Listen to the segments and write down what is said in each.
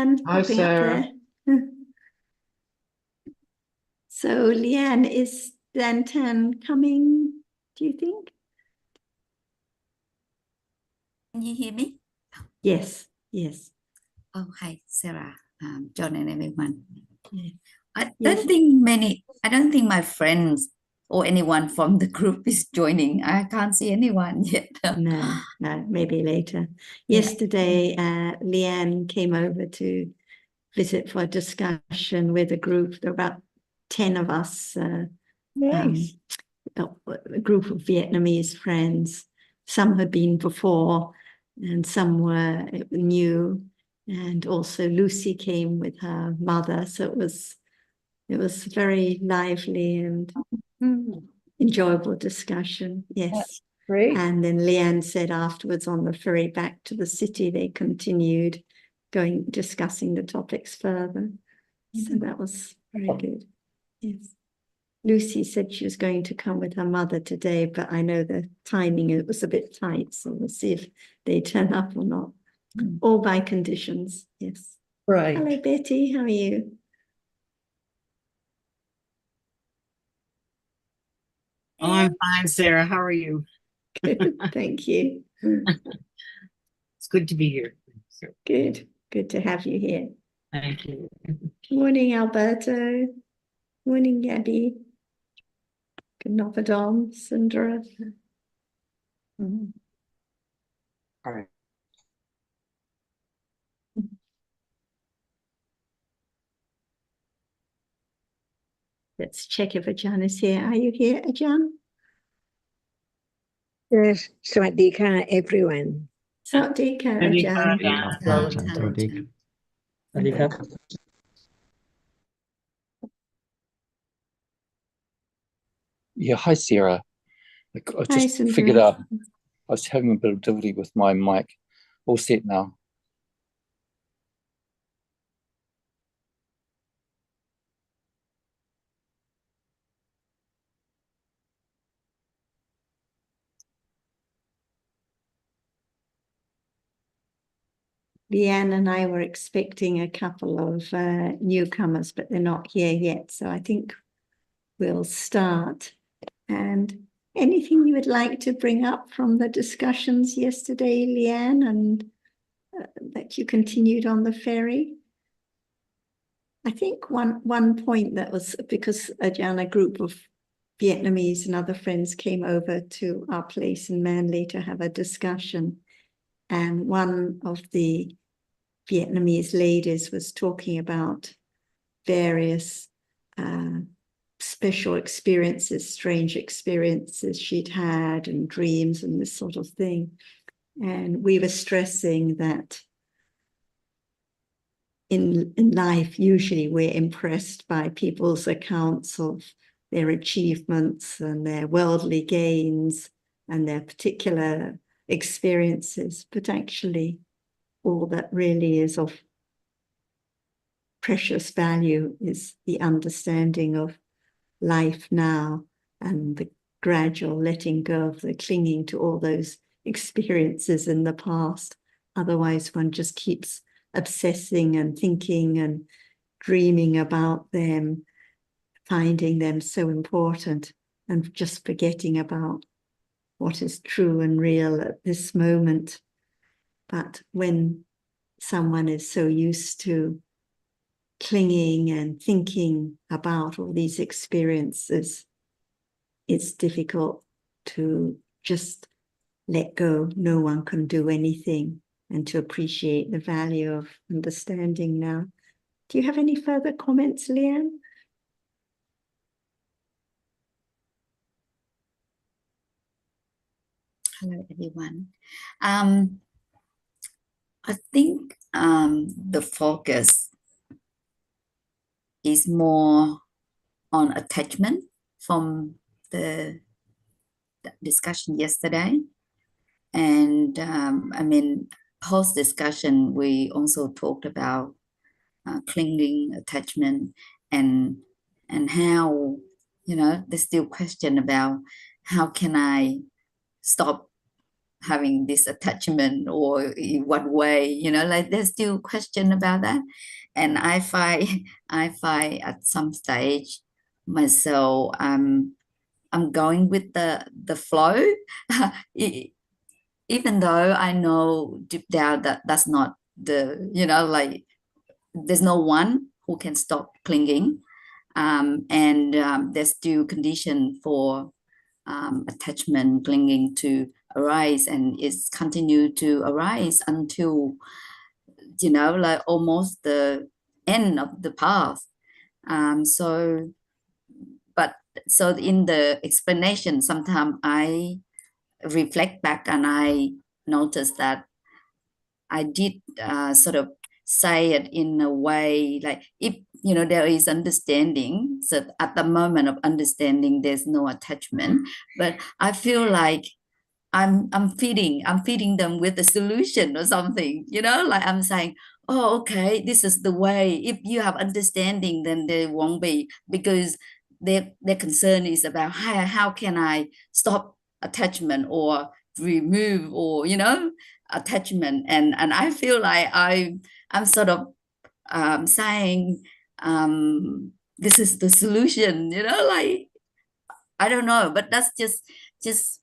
Leanne Hi, popping up Sarah. there. So, Leanne, is Dantan coming, do you think? Can you hear me? Yes, yes. Oh, hi, Sarah, John, and everyone. Yeah. I Yes. don't think my friends or anyone from the group is joining. I can't see anyone yet. No, maybe later. Yeah. Yesterday, Leanne came over to visit for a discussion with a group. There were about 10 of us, Nice. a group of Vietnamese friends. Some had been before and some were new. And also Lucy came with her mother. So it was very lively and enjoyable discussion. Yes. That's great. And then Leanne said afterwards on the ferry back to the city, they continued discussing the topics further. So that was very good. Yes. Lucy said she was going to come with her mother today, but I know the timing, it was a bit tight. So we'll see if they turn up or not. All by conditions. Yes. Right. Hello, Betty. How are you? Oh, I'm fine, Sarah. How are you? Good. Thank you. It's good to be here. Good. Good to have you here. Thank you. Morning, Alberto. Morning, Gabby. Gnophodom, Sindra. All right. Let's check if Ajahn is here. Are you here, Ajahn? Yes, Swadika, everyone. Sawadika, Ajahn. Yeah, hi Sarah. I Hi, just Sindra. figured out I was having a bit of difficulty with my mic. All set now. Leanne and I were expecting a couple of newcomers, but they're not here yet. So I think we'll start. And anything you would like to bring up from the discussions yesterday, Leanne, and that you continued on the ferry? I think one point that was because a group of Vietnamese and other friends came over to our place in Manly to have a discussion. And one of the Vietnamese ladies was talking about various special experiences, strange experiences she'd had and dreams and this sort of thing. And we were stressing that in life, usually we're impressed by people's accounts of their achievements and their worldly gains and their particular experiences, but actually all that really is of precious value is the understanding of life now and the gradual letting go of the clinging to all those experiences in the past. Otherwise, one just keeps obsessing and thinking and dreaming about them, finding them so important and just forgetting about what is true and real at this moment. But when someone is so used to clinging and thinking about all these experiences, it's difficult to just let go. No one can do anything, and to appreciate the value of understanding now. Do you have any further comments, Leanne? Hello, everyone. I think the focus is more on attachment from the discussion yesterday. And I mean, post discussion, we also talked about clinging, attachment, and how, you know, there's still question about how can I stop having this attachment, or in what way, you know, like there's still question about that. And I find at some stage myself, I'm going with the flow. Even though I know deep down that that's not the, you know, like there's no one who can stop clinging, and there's still condition for attachment, clinging to arise, and it's continue to arise until, you know, like almost the end of the path. So but so in the explanation, sometimes I reflect back and I notice that I did sort of say it in a way like, if you know there is understanding, so at the moment of understanding there's no attachment, but I feel like I'm feeding them with a solution or something, you know, like I'm saying, oh, okay, this is the way. If you have understanding, then there won't be, because their concern is about how can I stop attachment or remove, or you know, attachment. And I feel like I'm sort of saying, this is the solution, you know, like I don't know, but that's just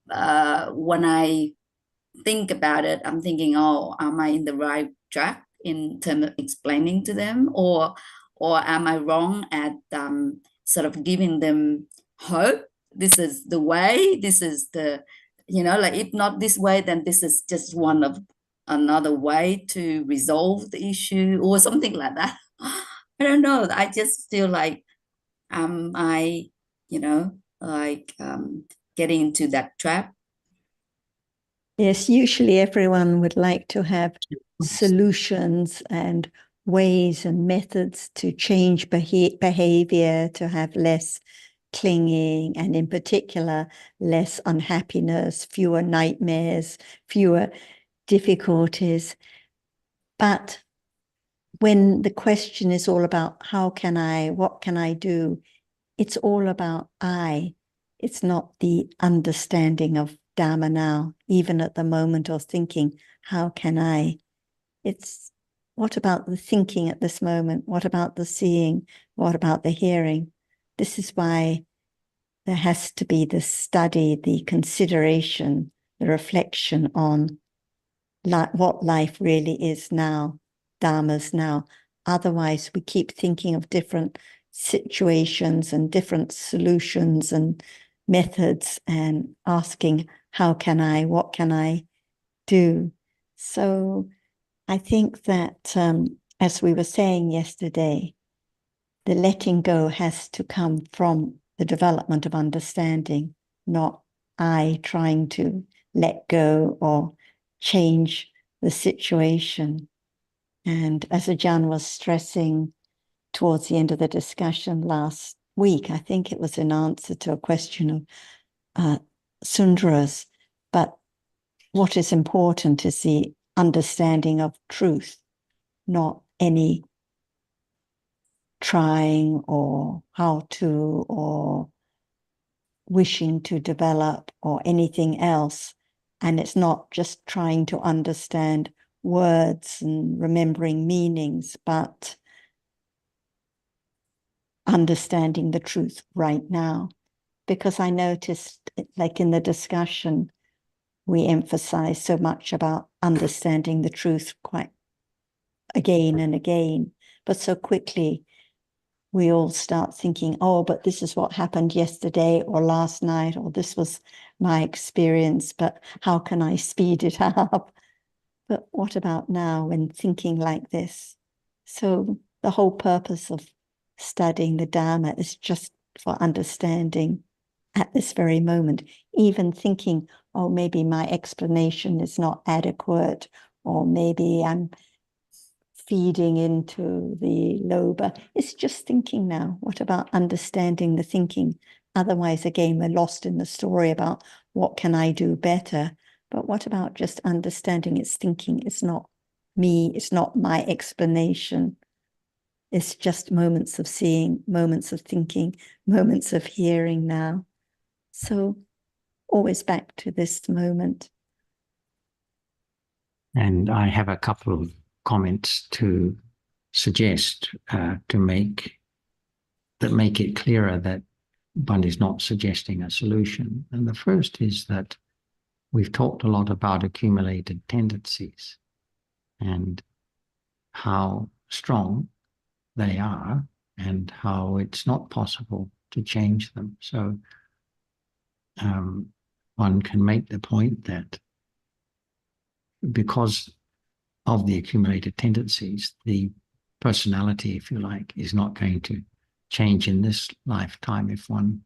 when I think about it, I'm thinking, oh, am I in the right track in terms of explaining to them, or am I wrong at sort of giving them hope? This is the way. This is the, you know, like if not this way, then this is just one of another way to resolve the issue or something like that. I don't know. I just feel like I, you know, like getting into that trap. Yes, usually everyone would like to have solutions and ways and methods to change behavior, to have less clinging, and in particular, less unhappiness, fewer nightmares, fewer difficulties. But when the question is all about how can I, what can I do, it's all about I. It's not the understanding of Dhamma now, even at the moment of thinking, how can I? It's what about the thinking at this moment? What about the seeing? What about the hearing? This is why there has to be the study, the consideration, the reflection on what life really is now, Dhamma's now. Otherwise, we keep thinking of different situations and different solutions and methods and asking, how can I, what can I do? So I think that, as we were saying yesterday, the letting go has to come from the development of understanding, not I trying to let go or change the situation. And as Ajahn was stressing towards the end of the discussion last week, I think it was in answer to a question of Sundra's, but what is important is the understanding of truth, not any trying or how to or wishing to develop or anything else. And it's not just trying to understand words and remembering meanings, but understanding the truth right now. Because I noticed, like in the discussion, we emphasize so much about understanding the truth quite again and again, but so quickly we all start thinking, oh, but this is what happened yesterday or last night, or this was my experience, but how can I speed it up? But what about now when thinking like this? So the whole purpose of studying the Dhamma is just for understanding at this very moment, even thinking, oh, maybe my explanation is not adequate, or maybe I'm feeding into the loba. It's just thinking now. What about understanding the thinking? Otherwise, again, we're lost in the story about what can I do better? But what about just understanding it's thinking? It's not me. It's not my explanation. It's just moments of seeing, moments of thinking, moments of hearing now. So always back to this moment And I have a couple of comments to suggest to make it clearer that one is not suggesting a solution. And the first is that we've talked a lot about accumulated tendencies and how strong they are and how it's not possible to change them. So one can make the point that because of the accumulated tendencies, the personality, if you like, is not going to change in this lifetime if one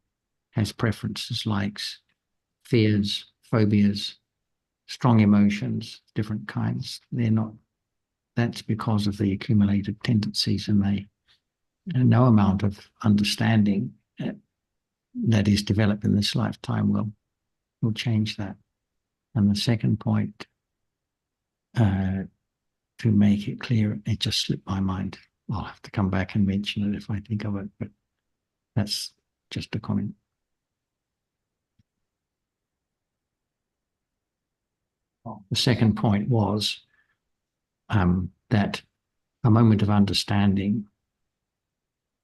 has preferences, likes, fears, phobias, strong emotions, different kinds. They're not, that's because of the accumulated tendencies, and no amount of understanding that is developed in this lifetime will change that. And the second point, to make it clear, it just slipped my mind. I'll have to come back and mention it if I think of it, but that's just a comment. The second point was that a moment of understanding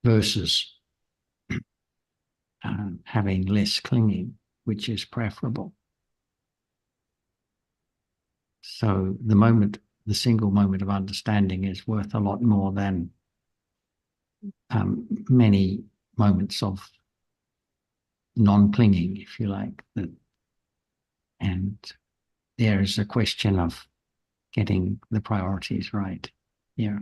versus having less clinging, which is preferable. So the single moment of understanding is worth a lot more than many moments of non-clinging, if you like. And there is a question of getting the priorities right. Yeah.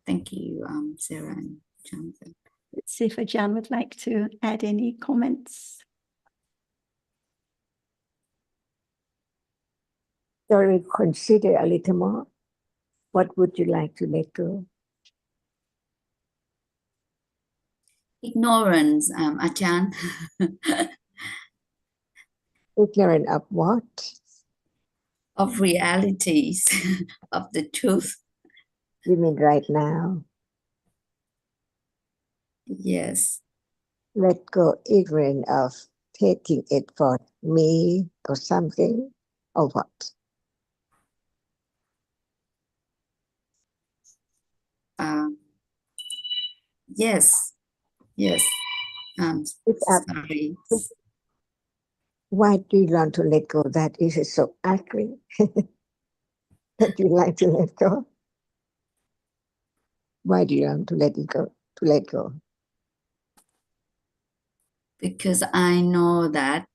Thank you, Sarah and Jonathan. Let's see if Ajahn would like to add any comments. So consider a little more. What would you like to let go? Ignorance, Ajahn. Ignorant of what? Of realities, of the truth. You mean right now? Yes. Let go ignorant of taking it for me or something, or what? Yes. Yes. Sorry. Why do you want to let go? That is so ugly that you like to let go. Why do you want to let it go? To let go? Because I know that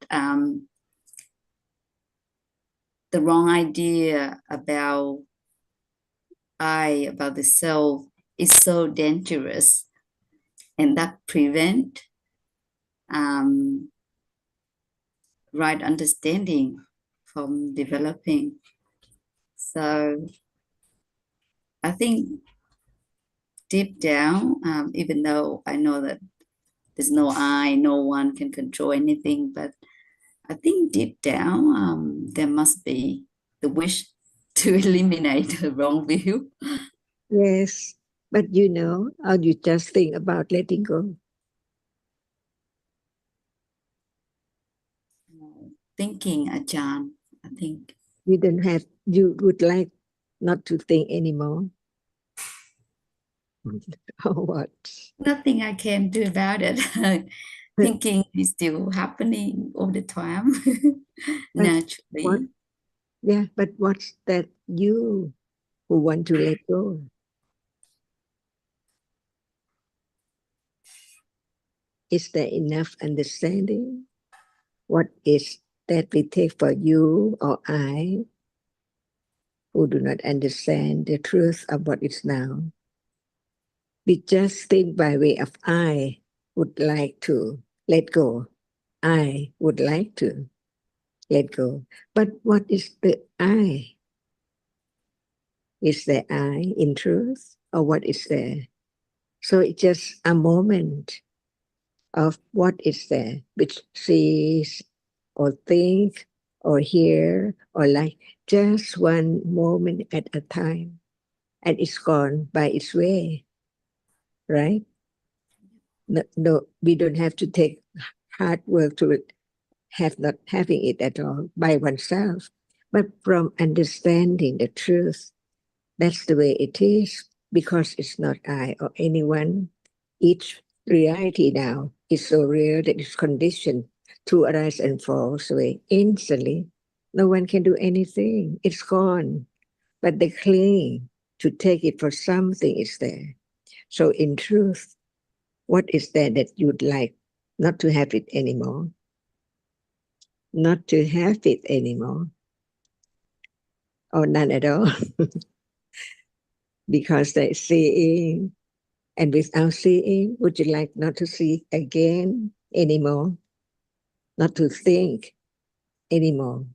the wrong idea about the self is so dangerous, and that prevent right understanding from developing. So I think deep down, even though I know that there's no I, no one can control anything, but I think deep down, there must be the wish to eliminate the wrong view. Yes, but or you just think about letting go. Thinking, Ajahn, I think. You would like not to think anymore. Or what? Nothing I can do about it. Thinking is still happening all the time, naturally. But what's that you who want to let go? Is there enough understanding? What is that we take for you or I, who do not understand the truth of what is now? We just think by way of I would like to let go. I would like to let go. But what is the I? Is there I in truth, or what is there? So it's just a moment of what is there, which sees or think or hear or like, just one moment at a time, and it's gone by its way, right? No, we don't have to take hard work to not having it at all by oneself, but from understanding the truth. That's the way it is, because it's not I or anyone. Each reality now is so real that it's conditioned to arise and fall away instantly. No one can do anything. It's gone. But the clinging to take it for something is there. So in truth, what is there that you'd like not to have it anymore? Not to have it anymore. Or none at all. Because they're seeing, and without seeing, would you like not to see again anymore? Not to think anymore?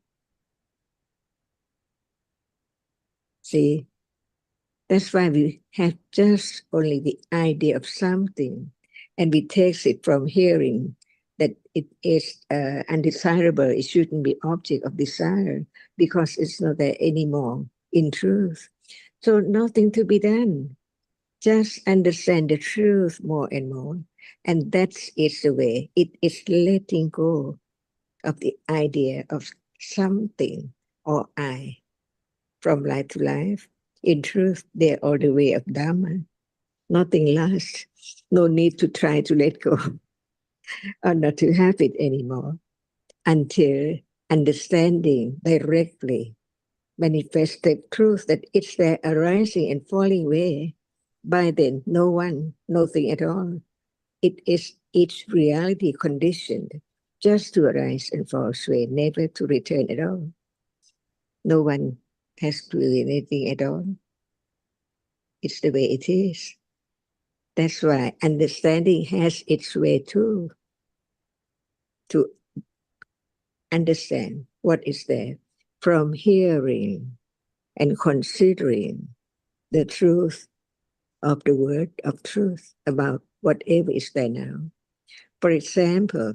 See, that's why we have just only the idea of something, and we take it from hearing that it is undesirable. It shouldn't be object of desire because it's not there anymore in truth. So nothing to be done. Just understand the truth more and more. And that is the way. It is letting go of the idea of something or I from life to life. In truth, they're all the way of Dhamma. Nothing lasts. No need to try to let go or not to have it anymore until understanding directly manifested truth that it's there arising and falling away. By then, no one, nothing at all. It is each reality conditioned just to arise and fall away, never to return at all. No one has to do anything at all. It's the way it is. That's why understanding has its way too, to understand what is there from hearing and considering the truth of the word of truth about whatever is there now. For example,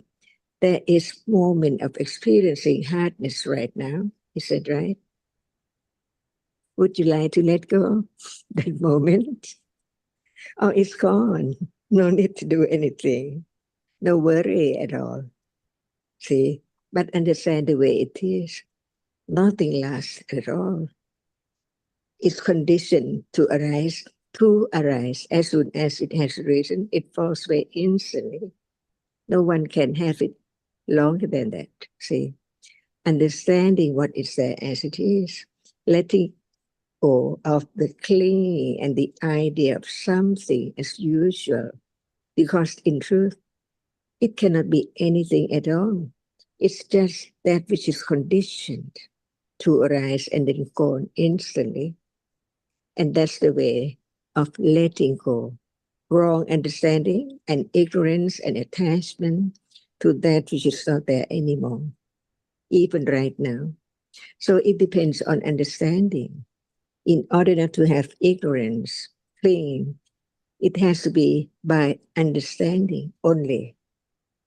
there is moment of experiencing hardness right now. Is that right? Would you like to let go that moment? Oh, it's gone. No need to do anything. No worry at all. See? But understand the way it is. Nothing lasts at all. It's conditioned to arise. As soon as it has risen, it falls away instantly. No one can have it longer than that. See? Understanding what is there as it is. Letting go of the clinging and the idea of something as usual. Because in truth, it cannot be anything at all. It's just that which is conditioned to arise and then gone instantly. And that's the way of letting go. Wrong understanding and ignorance and attachment to that which is not there anymore, even right now. So it depends on understanding. In order not to have ignorance, clinging, it has to be by understanding only,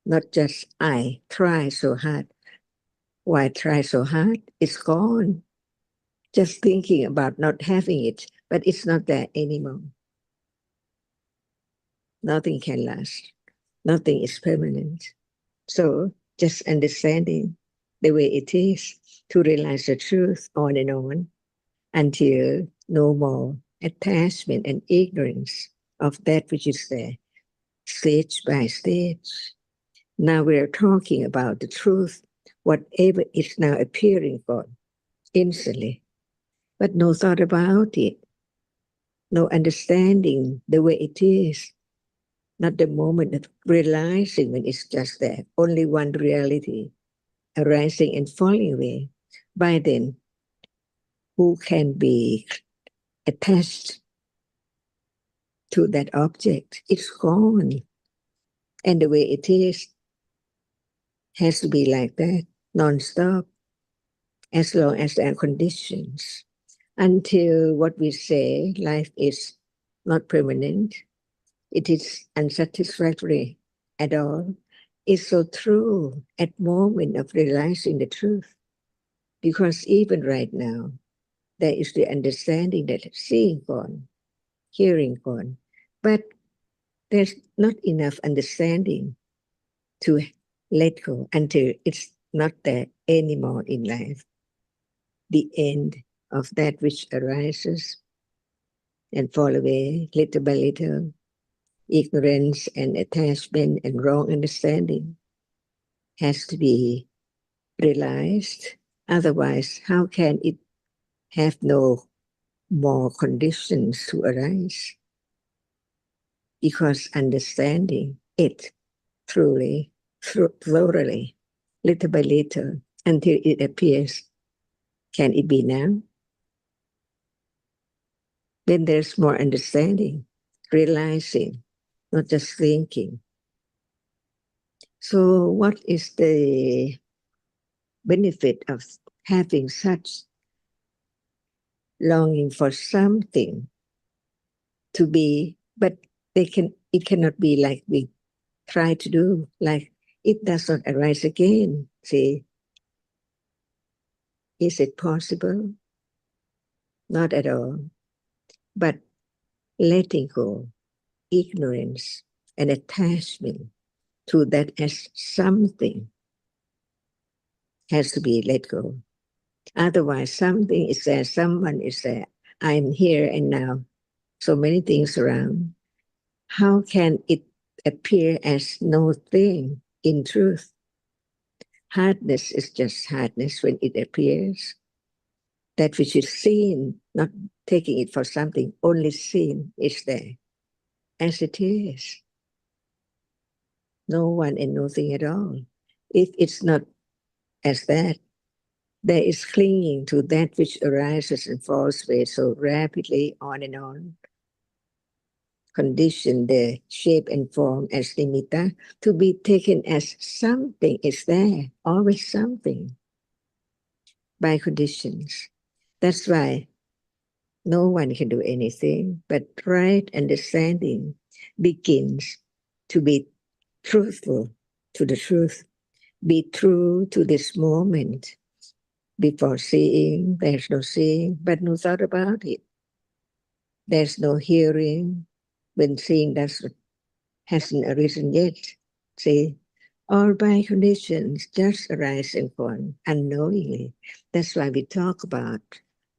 not just I try so hard. Why try so hard? It's gone. Just thinking about not having it, but it's not there anymore. Nothing can last. Nothing is permanent. So just understanding the way it is to realize the truth on and on until no more attachment and ignorance of that which is there, stage by stage. Now we're talking about the truth, whatever is now appearing gone instantly, but no thought about it, no understanding the way it is, not the moment of realizing when it's just there, only one reality arising and falling away. By then, who can be attached to that object? It's gone. And the way it is has to be like that, non-stop, as long as there are conditions. Until what we say, life is not permanent, it is unsatisfactory at all, is so true at moment of realizing the truth. Because even right now, there is the understanding that seeing gone, hearing gone, but there's not enough understanding to let go until it's not there anymore in life. The end of that which arises and fall away little by little, ignorance and attachment and wrong understanding has to be realized. Otherwise, how can it have no more conditions to arise? Because understanding it thoroughly, little by little, until it appears. Can it be now? When there's more understanding, realizing, not just thinking. So what is the benefit of having such longing for something to be, but it cannot be like we try to do, like it does not arise again. See, is it possible? Not at all. But letting go, ignorance, and attachment to that as something has to be let go. Otherwise, something is there, someone is there. I'm here and now. So many things around. How can it appear as no thing in truth? Hardness is just hardness when it appears. That which is seen, not taking it for something, only seen is there, as it is. No one and nothing at all. If it's not as that, there is clinging to that which arises and falls away so rapidly on and on. Condition the shape and form as nimitta to be taken as something is there, always something by conditions. That's why no one can do anything, but right understanding begins to be truthful to the truth, be true to this moment. Before seeing, there's no seeing, but no thought about it. There's no hearing when seeing hasn't arisen yet. See, all by conditions just arise and go on unknowingly. That's why we talk about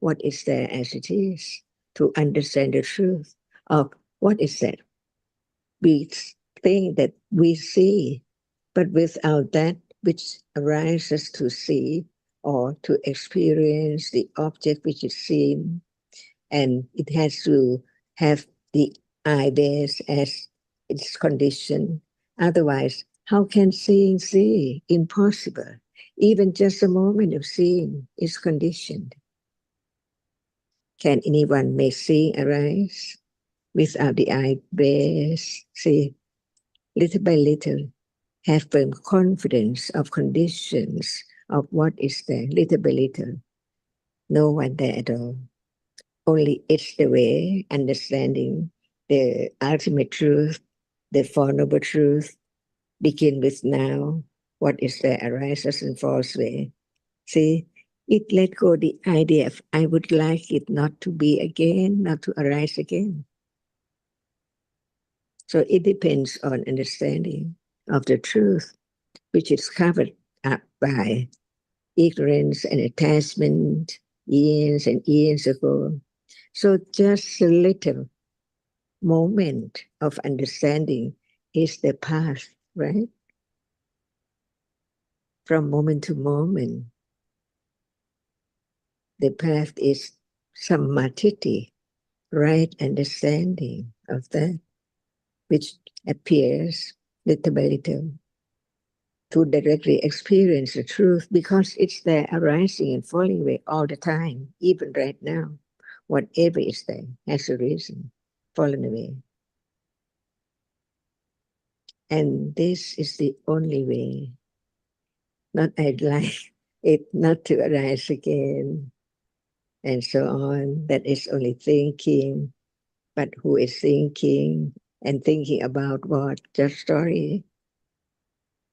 what is there as it is, to understand the truth of what is that. We think that we see, but without that which arises to see or to experience the object which is seen, and it has to have the eye base as its condition. Otherwise, how can seeing see? Impossible. Even just a moment of seeing is conditioned. Can anyone make seeing arise without the eye base? See, little by little, have firm confidence of conditions of what is there, little by little. No one there at all. Only it's the way, understanding the ultimate truth, the Four Noble Truth, begin with now, what is there arises and falls away. See, it let go the idea of I would like it not to be again, not to arise again. So it depends on understanding of the truth, which is covered up by ignorance and attachment years and years ago. So just a little moment of understanding is the path, right? From moment to moment, the path is sammatiti, right understanding of that, which appears little by little to directly experience the truth, because it's there arising and falling away all the time, even right now. Whatever is there has a reason, fallen away. And this is the only way. Not I'd like it not to arise again, and so on. That is only thinking. But who is thinking? And thinking about what? Just story,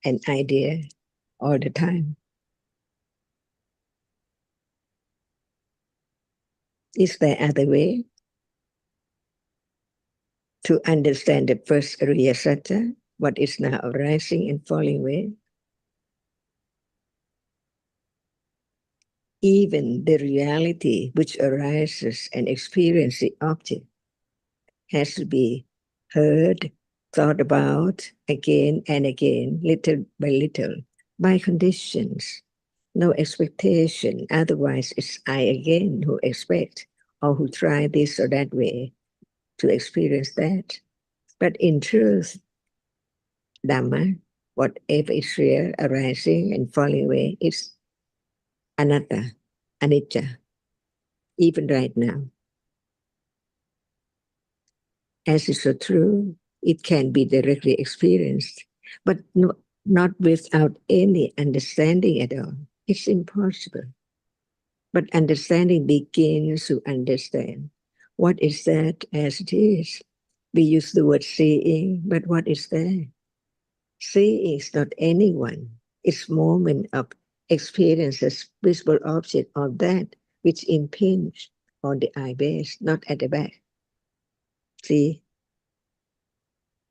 an idea all the time. Is there other way to understand the first Ariya Satta, what is now arising and falling away? Even the reality which arises and experiences the object has to be heard, thought about again and again, little by little, by conditions. No expectation, otherwise it's I again who expect or who try this or that way to experience that. But in truth, Dhamma, whatever is real, arising and falling away, it's anatta, anicca, even right now. As is so true, it can be directly experienced, but not without any understanding at all. It's impossible. But understanding begins to understand. What is that as it is? We use the word seeing, but what is there? Seeing is not anyone. It's moment of experiences, visible object of that which impinge on the eye base, not at the back. See,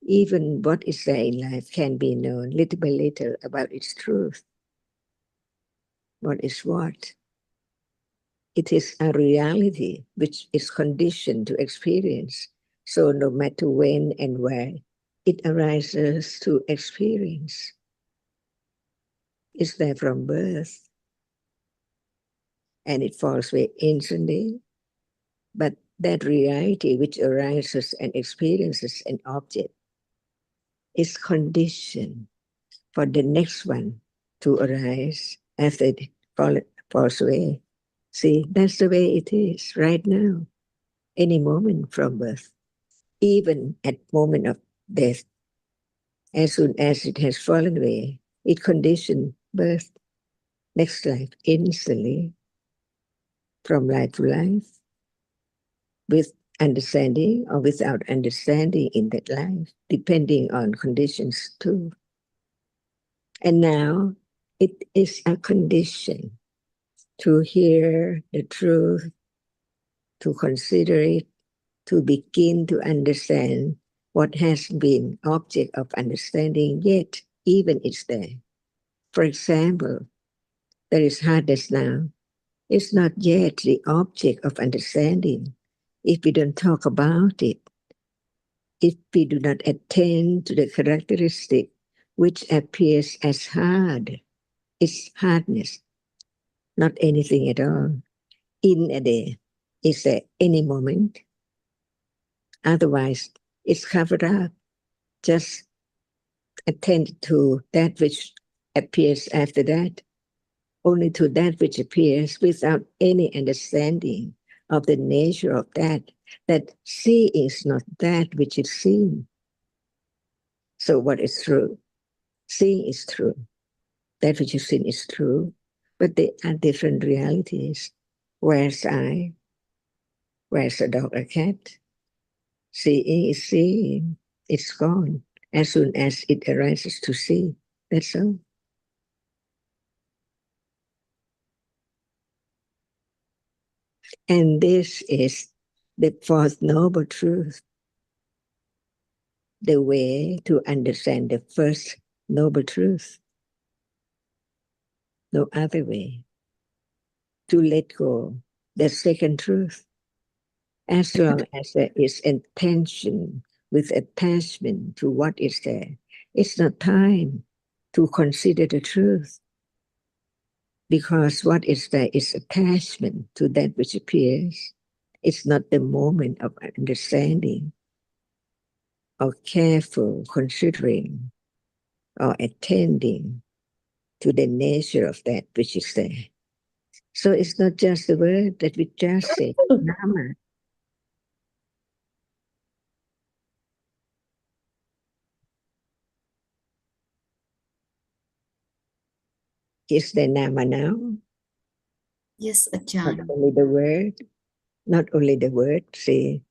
even what is there in life can be known little by little about its truth. What is what? It is a reality which is conditioned to experience. So no matter when and where it arises to experience, it's there from birth and it falls away instantly. But that reality which arises and experiences an object is conditioned for the next one to arise after it falls away. See, that's the way it is right now. Any moment from birth, even at moment of death, as soon as it has fallen away, it conditioned birth, next life, instantly, from life to life, with understanding or without understanding in that life, depending on conditions too. And now it is a condition to hear the truth, to consider it, to begin to understand what has been object of understanding, yet even it's there. For example, there is hardness now. It's not yet the object of understanding. If we don't talk about it, if we do not attend to the characteristic which appears as hard, it's hardness, not anything at all. In a day, is there any moment? Otherwise, it's covered up. Just attend to that which appears after that, only to that which appears without any understanding of the nature of that seeing is not that which is seen. So what is true? Seeing is true. That which is seen is true, but they are different realities. Where's I? Where's a dog or cat? Seeing is seeing. It's gone as soon as it arises to see. That's all. And this is the fourth noble truth, the way to understand the first noble truth. No other way. To let go the second truth. As long as there is intention with attachment to what is there, it's not time to consider the truth. Because what is there is attachment to that which appears. It's not the moment of understanding or careful considering or attending to the nature of that which is there. So it's not just the word that we just say, Dhamma. Is the Nama now? Yes, Not Ajahn. only the word, see.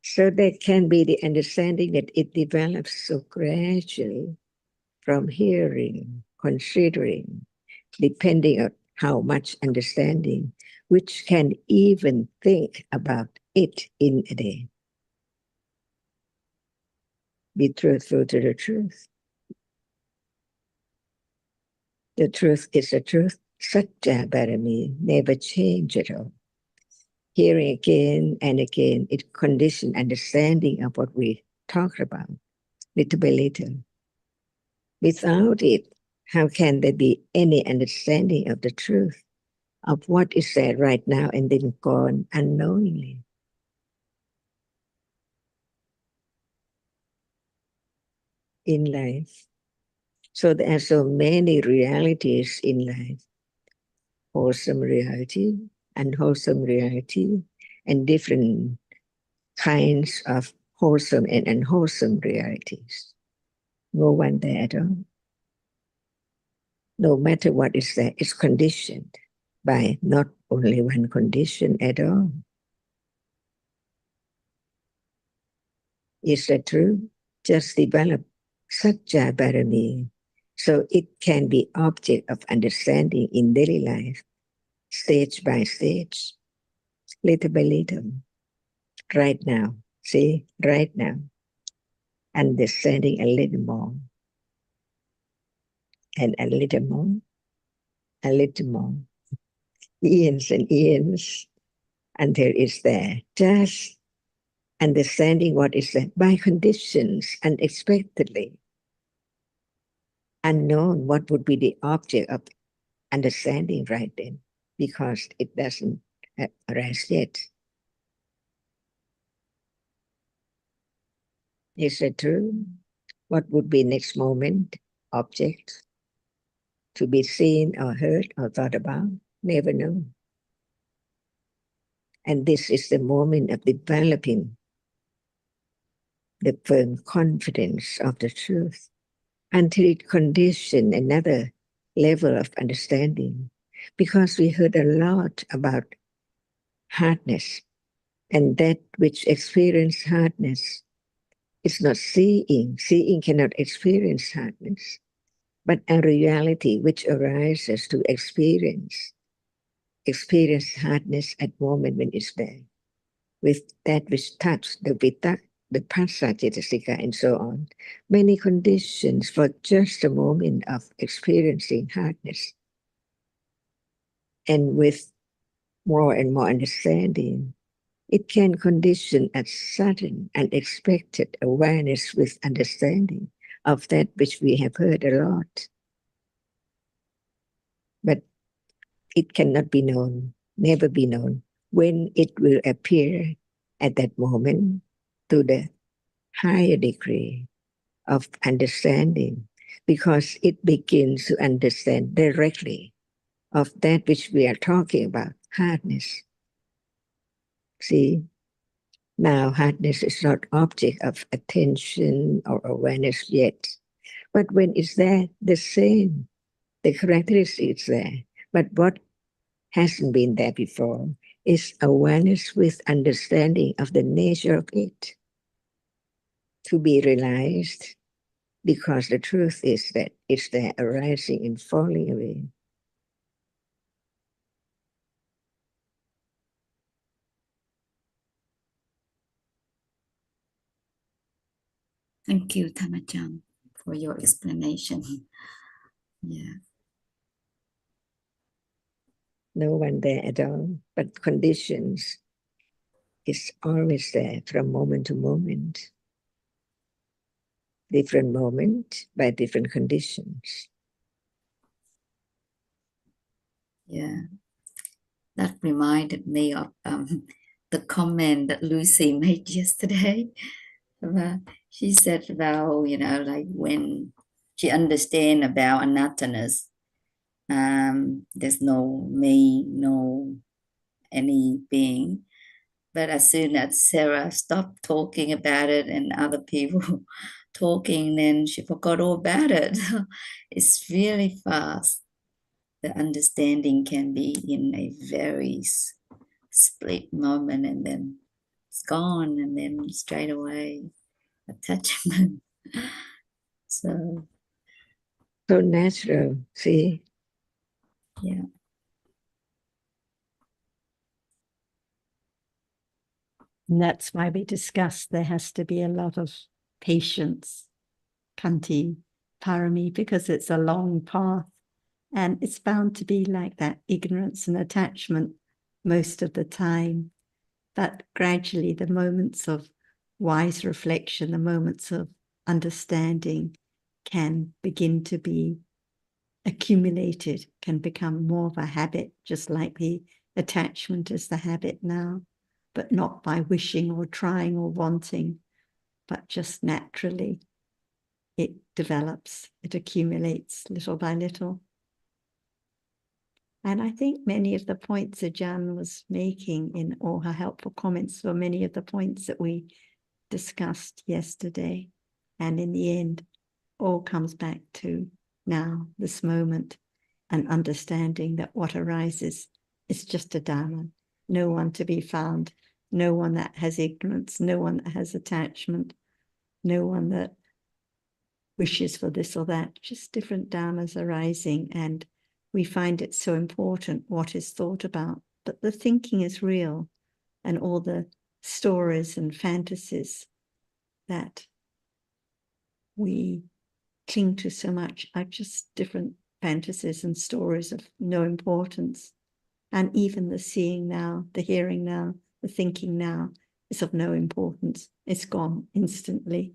So there can be the understanding that it develops so gradually from hearing, considering, depending on how much understanding, which can even think about it in a day. Be truthful to the truth. The truth is the truth. Satya Barami never change at all. Hearing again and again, it conditioned understanding of what we talked about, little by little. Without it, how can there be any understanding of the truth of what is said right now and then gone unknowingly? In life. So there are so many realities in life. Wholesome reality, unwholesome reality, and different kinds of wholesome and unwholesome realities. No one there at all. No matter what is there, is conditioned by not only one condition at all. Is that true? Just develop Satya Barami so it can be object of understanding in daily life, stage by stage, little by little, right now. See, right now, understanding a little more, and a little more, a little more, eons and eons, until it's there. Just understanding what is there by conditions, unexpectedly, unknown what would be the object of understanding right then, because it doesn't arise yet. Is that true? What would be next moment? Object to be seen or heard or thought about? Never know. And this is the moment of developing the firm confidence of the truth until it conditions another level of understanding. Because we heard a lot about hardness, and that which experience hardness is not seeing. Seeing cannot experience hardness, but a reality which arises to experience hardness at moment when it's there, with that which touch, the vitak, the passa cetasika, and so on. Many conditions for just a moment of experiencing hardness. And with more and more understanding, it can condition a sudden, unexpected awareness with understanding of that which we have heard a lot. But it cannot be known, never be known, when it will appear at that moment to the higher degree of understanding, because it begins to understand directly of that which we are talking about, hardness. See, now hardness is not object of attention or awareness yet, but when it's there, the same, the characteristic is there. But what hasn't been there before is awareness with understanding of the nature of it to be realized, because the truth is that it's there arising and falling away. Thank you, Dhamma-chan, for your explanation. Yeah. No one there at all, but conditions is always there from moment to moment. Different moment by different conditions. Yeah. That reminded me of the comment that Lucy made yesterday. She said about, like when she understand about anatthaness, there's no me, no any being. But as soon as Sarah stopped talking about it and other people talking, then she forgot all about it. It's really fast. The understanding can be in a very split moment, and then it's gone, and then straight away attachment. So natural, see? Yeah. And that's why we discussed there has to be a lot of patience, kanti, parami, because it's a long path And it's bound to be like that, ignorance and attachment most of the time. But gradually, the moments of wise reflection, the moments of understanding can begin to be accumulated, can become more of a habit, just like the attachment is the habit now, but not by wishing or trying or wanting, but just naturally it develops, it accumulates little by little. And I think many of the points Ajahn was making in all her helpful comments were many of the points that we discussed yesterday. And in the end, all comes back to now, this moment, and understanding that what arises is just a Dhamma, no one to be found, no one that has ignorance, no one that has attachment, no one that wishes for this or that, just different Dhammas arising. And we find it so important what is thought about, but the thinking is real, and all the stories and fantasies that we cling to so much are just different fantasies and stories of no importance. And even the seeing now, the hearing now, the thinking now is of no importance. It's gone instantly.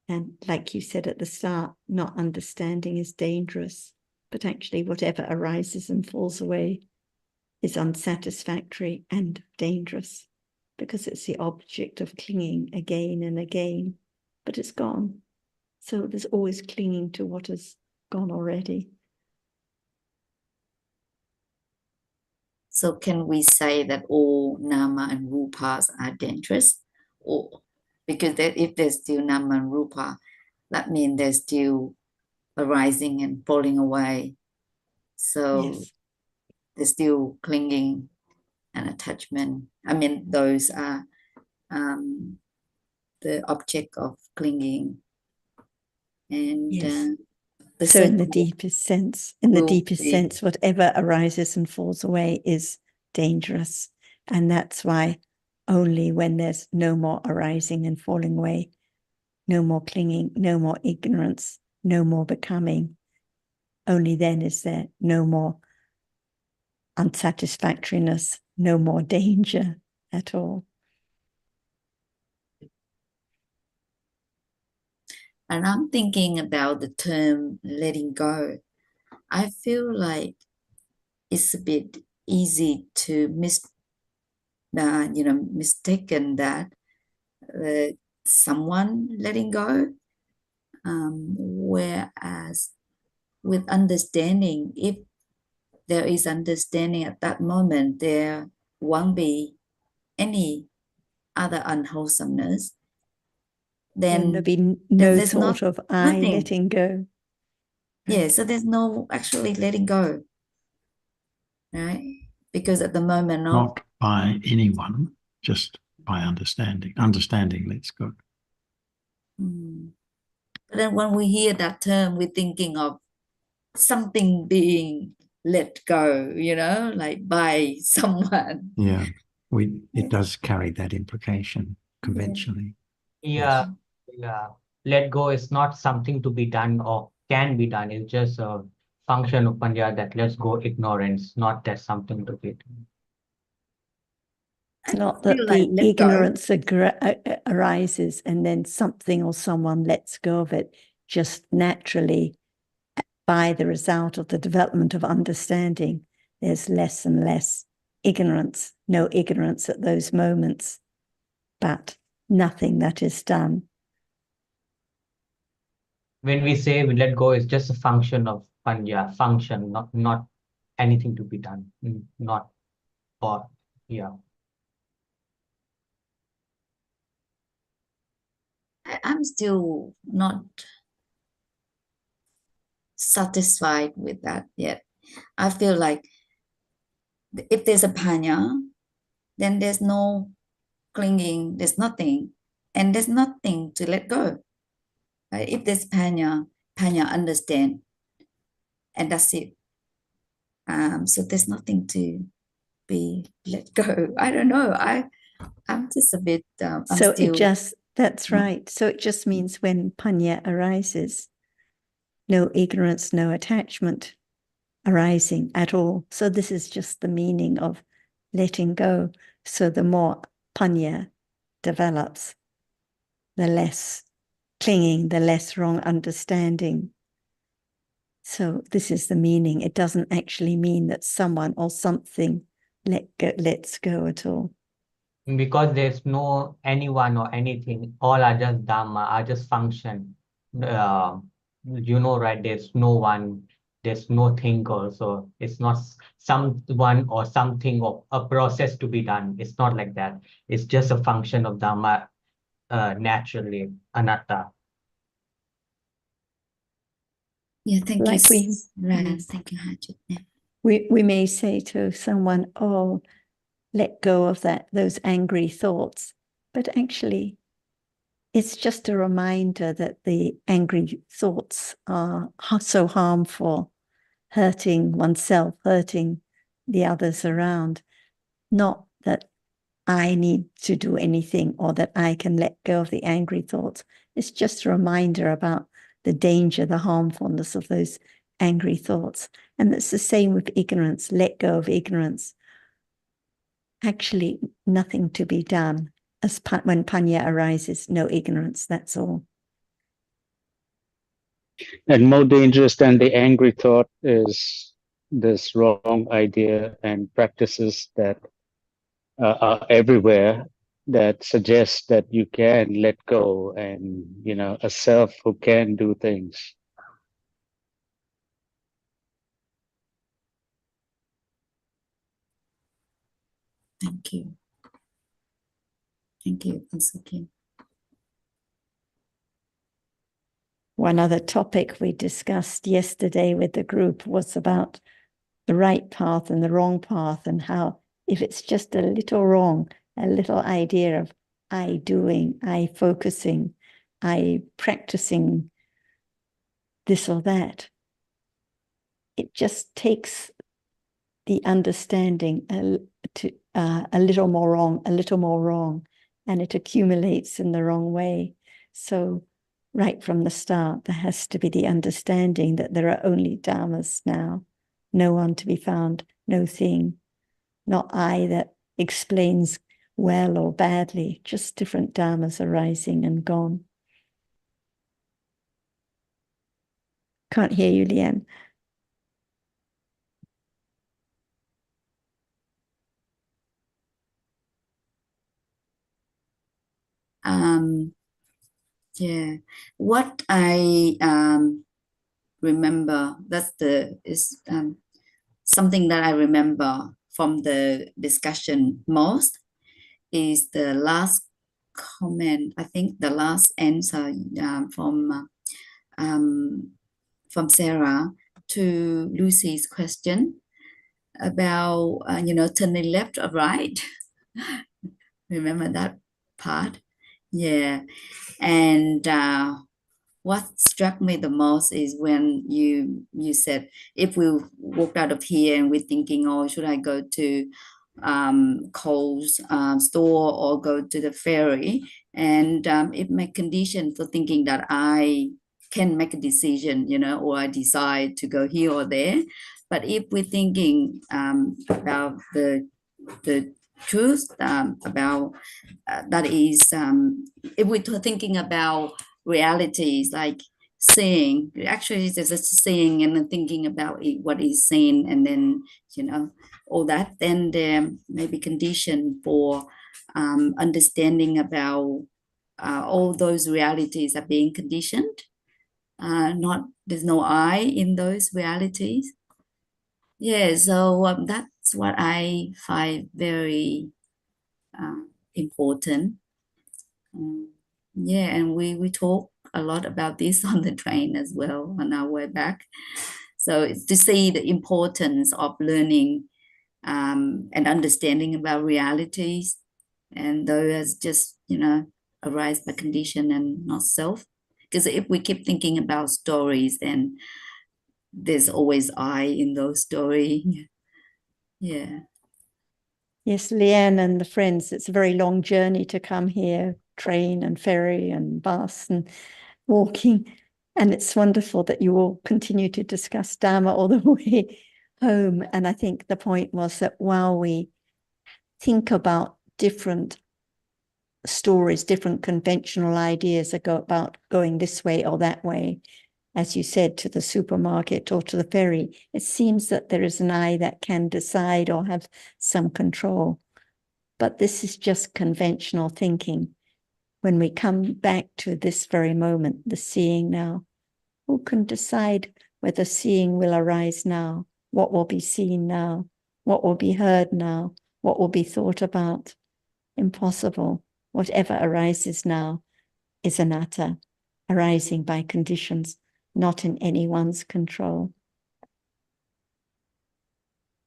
And like you said at the start, not understanding is dangerous, but actually whatever arises and falls away is unsatisfactory and dangerous, because it's the object of clinging again and again, but it's gone. So there's always clinging to what has gone already. So can we say that all nama and rupas are dangerous? Or because if there's still nama and rupa, that means there's still arising and falling away. So Yes. there's still clinging and attachment. I mean, those are the object of clinging. And Yes. the So in the circle deepest sense, be- whatever arises and falls away is dangerous. And that's why only when there's no more arising and falling away, no more clinging, no more ignorance, no more becoming, only then is there no more unsatisfactoriness, no more danger at all. And I'm thinking about the term letting go. I feel like it's a bit easy to mistaken that someone letting go, whereas with understanding, if there is understanding at that moment, there won't be any other unwholesomeness. Then there'll be no there's thought of I nothing. letting go. Yeah, so there's no actually letting go, right? Because at the moment of Not by anyone, just by understanding. Understanding lets go. But then when we hear that term, we're thinking of something being let go, like by someone. Yeah, it does carry that implication conventionally. Yeah, yeah. Let go is not something to be done or can be done. It's just a function of panya that lets go ignorance, not that something to be done. It's not feel that like the let go. ignorance arises and then something or someone lets go of it just naturally by the result of the development of understanding. There's less and less ignorance, no ignorance at those moments, but nothing that is done. When we say we let go, it's just a function of panya, function, not anything to be done, not or yeah. I'm still not satisfied with that yet. I feel like if there's a panya, then there's no clinging, there's nothing, and there's nothing to let go. Right? If there's panya understand, and that's it. So there's nothing to be let go. I don't know. I'm just a bit. That's right. So it just means when panya arises, no ignorance, no attachment arising at all. So this is just the meaning of letting go. So the more panya develops, the less clinging, the less wrong understanding. So this is the meaning. It doesn't actually mean that someone or something lets go at all. Because there's no anyone or anything, all are just Dhamma, are just function. Right, there's no one, there's no thing also. It's not someone or something or a process to be done. It's not like that. It's just a function of Dhamma, naturally, anatta. Yeah, thank Like you, Sarah. Thank you, Hajit. Yeah. We may say to someone, oh, let go of those angry thoughts. But actually, it's just a reminder that the angry thoughts are so harmful, hurting oneself, hurting the others around. Not that I need to do anything or that I can let go of the angry thoughts. It's just a reminder about the danger, the harmfulness of those angry thoughts. And it's the same with ignorance. Let go of ignorance. Actually, nothing to be done. When panya arises, no ignorance, that's all. And more dangerous than the angry thought is this wrong idea and practices that are everywhere that suggest that you can let go and, a self who can do things. Thank you. Thank you, Ansuki. One other topic we discussed yesterday with the group was about the right path and the wrong path, and how if it's just a little wrong, a little idea of I doing, I focusing, I practicing this or that, it just takes the understanding a little more wrong, and it accumulates in the wrong way. So right from the start, there has to be the understanding that there are only dharmas now, no one to be found, no thing, not I that explains well or badly, just different dharmas arising and gone. Can't hear you, Leanne. Yeah, what I remember, is something that I remember from the discussion most is the last comment. I think the last answer from Sarah to Lucy's question about turning left or right. Remember that part? Yeah. And what struck me the most is when you said, if we walked out of here and we're thinking, oh, should I go to Cole's store or go to the ferry, and it may condition for thinking that I can make a decision, or I decide to go here or there. But if we're thinking about the truth, about that is, if we're thinking about realities like seeing, actually there's a seeing and then thinking about what is seen, and then all that, then there may be condition for understanding about all those realities are being conditioned. There's no I in those realities. Yeah, so that's what I find very important. Yeah, and we talk a lot about this on the train as well on our way back. So it's to see the importance of learning and understanding about realities, and those just arise by condition and not self. Because if we keep thinking about stories, then there's always I in those stories. Yeah. Yes, Leanne and the friends, it's a very long journey to come here, train and ferry and bus and walking. And it's wonderful that you all continue to discuss Dhamma all the way home. And I think the point was that while we think about different stories, different conventional ideas about going this way or that way, as you said, to the supermarket or to the ferry, it seems that there is an I that can decide or have some control. But this is just conventional thinking. When we come back to this very moment, the seeing now, who can decide whether seeing will arise now? What will be seen now? What will be heard now? What will be thought about? Impossible. Whatever arises now is anatta, arising by conditions not in anyone's control.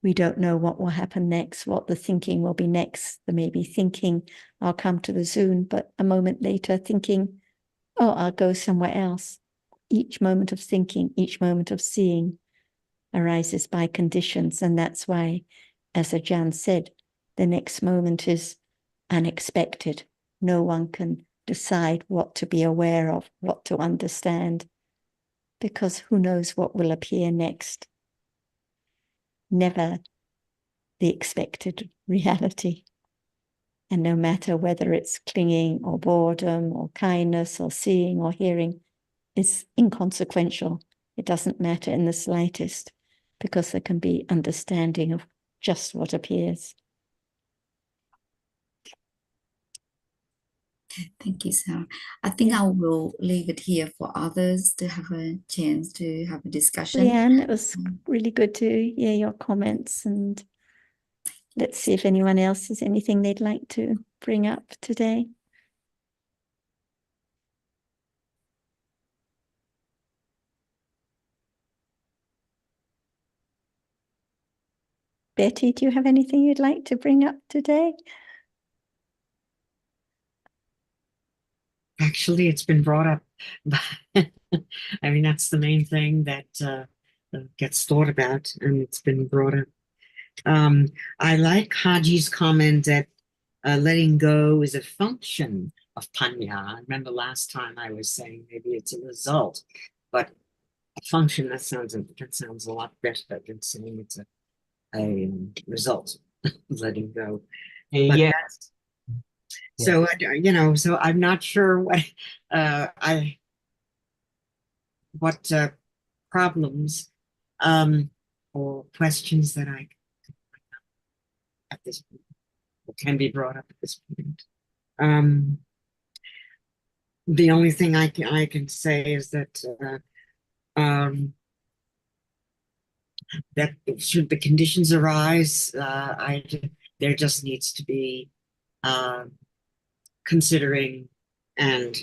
We don't know what will happen next, what the thinking will be next. There may be thinking, I'll come to the Zoom, but a moment later thinking, oh, I'll go somewhere else. Each moment of thinking, each moment of seeing arises by conditions. And that's why, as Ajahn said, the next moment is unexpected. No one can decide what to be aware of, what to understand, because who knows what will appear next. Never the expected reality. And no matter whether it's clinging or boredom or kindness or seeing or hearing, it's inconsequential. It doesn't matter in the slightest, because there can be understanding of just what appears. Thank you, Sarah. I think I will leave it here for others to have a chance to have a discussion. Leanne, it was really good to hear your comments, and let's see if anyone else has anything they'd like to bring up today. Betty, do you have anything you'd like to bring up today? Actually, it's been brought up. I mean, that's the main thing that gets thought about, and it's been brought up. I like Haji's comment that letting go is a function of panya. I remember last time I was saying maybe it's a result, but a function, that sounds a lot better than saying it's a result of letting go. But Yes. so so I'm not sure what problems or questions that I at this point can be brought up at this point. The only thing I can say is that that should the conditions arise, there just needs to be considering and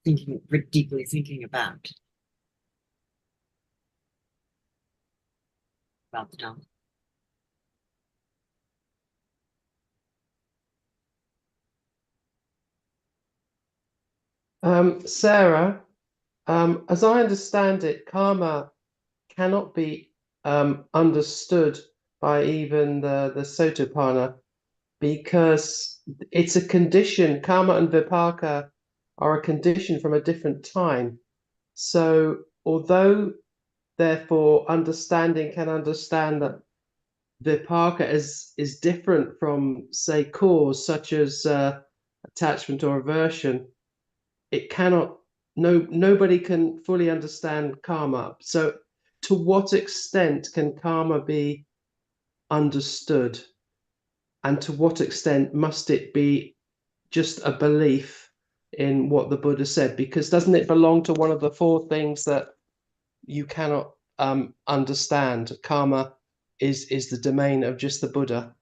deeply thinking about the Dhamma. Sarah, as I understand it, karma cannot be understood by even the Sotapanna, because it's a condition. Karma and vipaka are a condition from a different time. So although, therefore, understanding can understand that vipaka is different from, say, cause, such as attachment or aversion, it cannot, nobody can fully understand karma. So to what extent can karma be understood, and to what extent must it be just a belief in what the Buddha said? Because doesn't it belong to one of the four things that you cannot understand? Karma is the domain of just the Buddha.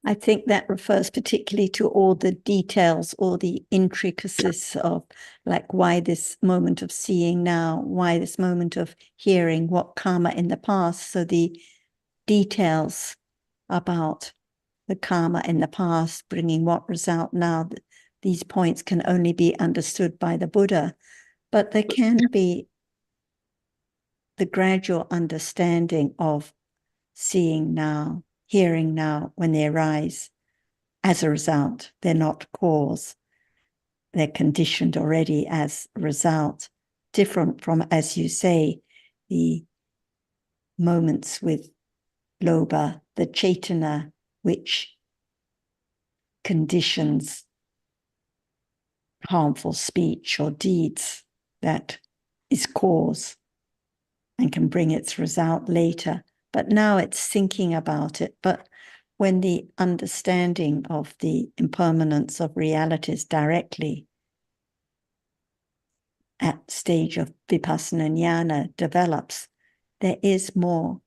I think that refers particularly to all the details, all the intricacies of, like, why this moment of seeing now, why this moment of hearing, what karma in the past. So the details about the karma in the past, bringing what result now, these points can only be understood by the Buddha. But there can be the gradual understanding of seeing now, hearing now when they arise as a result. They're not cause. they're conditioned already as a result, different from, as you say, the moments with Loba, the Chaitana, which conditions harmful speech or deeds, that is cause and can bring its result later. But now it's thinking about it. But when the understanding of the impermanence of realities directly at stage of vipassana jnana develops, there is more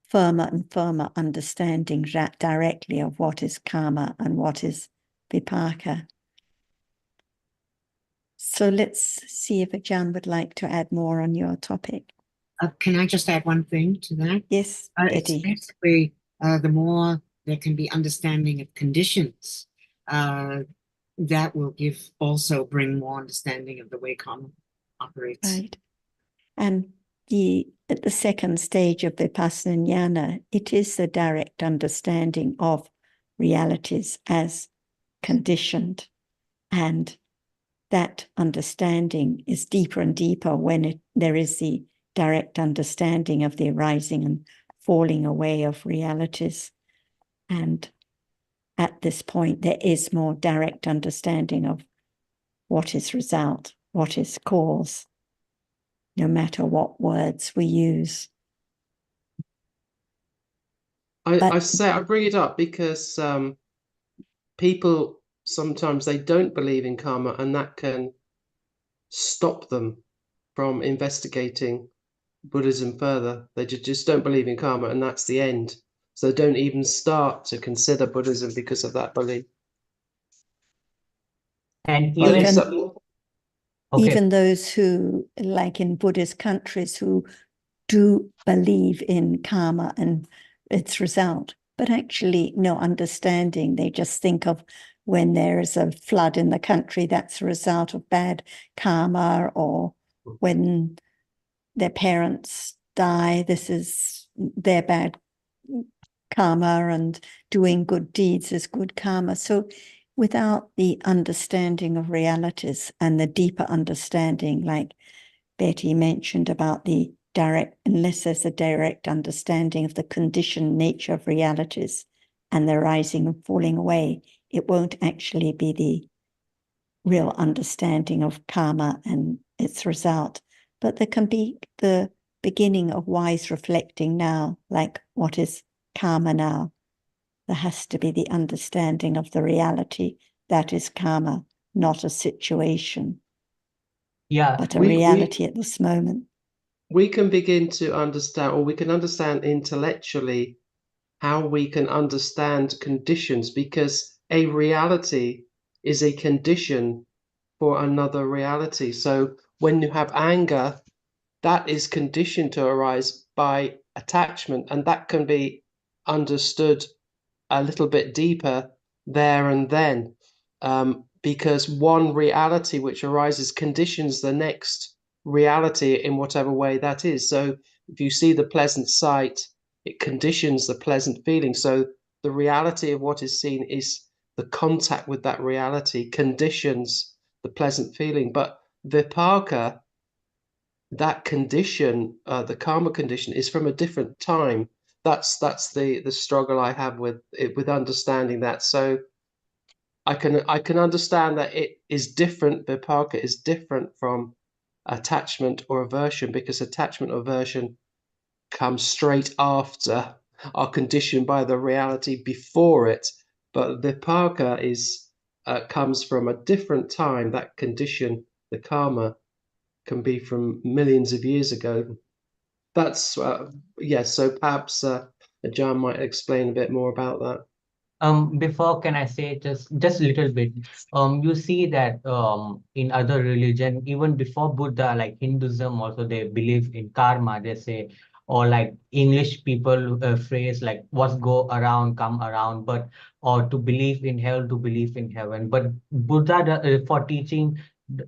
firmer and firmer understanding directly of what is karma and what is vipaka. So let's see if Ajahn would like to add more on your topic. Can I just add one thing to that? Yes, It's Betty. basically the more there can be understanding of conditions, that will bring more understanding of the way karma operates. Right. And at the second stage of vipassana jnana, it is the direct understanding of realities as conditioned. And that understanding is deeper and deeper when there is the direct understanding of the arising and falling away of realities. And at this point, there is more direct understanding of what is result, what is cause, no matter what words we use. I bring it up because people sometimes they don't believe in karma, and that can stop them from investigating Buddhism further. They just don't believe in karma, and that's the end. So they don't even start to consider Buddhism because of that belief. And even those who, like in Buddhist countries, who do believe in karma and its result, but actually no understanding. They just think of when there is a flood in the country, that's a result of bad karma, or when their parents die, this is their bad karma, and doing good deeds is good karma. So without the understanding of realities and the deeper understanding, like Betty mentioned about the direct, unless there's a direct understanding of the conditioned nature of realities and the rising and falling away, it won't actually be the real understanding of karma and its result. But there can be the beginning of wise reflecting now, like what is karma now? There has to be the understanding of the reality that is karma, not a situation, but a reality at this moment. We can begin to understand, or we can understand intellectually how we can understand conditions, because a reality is a condition for another reality. So when you have anger, that is conditioned to arise by attachment, and that can be understood a little bit deeper there and then, because one reality which arises conditions the next reality in whatever way that is. So if you see the pleasant sight, it conditions the pleasant feeling. So the reality of what is seen is the contact with that reality conditions the pleasant feeling. But vipaka, that condition, the karma condition, is from a different time. That's the struggle I have with it, with understanding that. So I can understand that it is different. Vipaka is different from attachment or aversion, because attachment or aversion comes straight after, are conditioned by the reality before it. But vipaka is comes from a different time. That condition, the karma, can be from millions of years ago. That's yes. So perhaps John might explain a bit more about that. Before, can I say just a little bit? You see that in other religion, even before Buddha, like Hinduism, also they believe in karma. They say, or like English people phrase like "what's go around come around," but or to believe in hell, to believe in heaven. But Buddha for teaching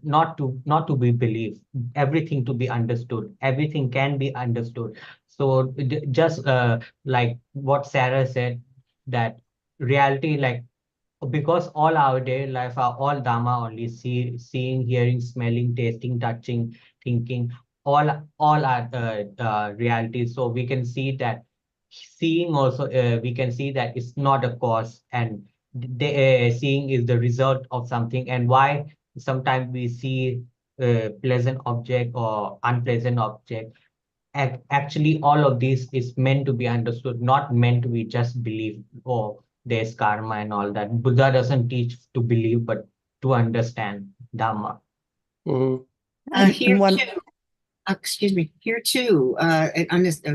not to be believed, everything to be understood. Everything can be understood. So just like what Sarah said, that reality, like because all our day life are all Dhamma only, seeing, hearing, smelling, tasting, touching, thinking, all are reality. So we can see that seeing also, we can see that it's not a cause, and seeing is the result of something. And why sometimes we see pleasant object or unpleasant object, actually all of this is meant to be understood, not meant to be just belief. Oh, there's karma and all that. Buddha doesn't teach to believe, but to understand Dhamma. Mhm. Here one, too, excuse me, here too, a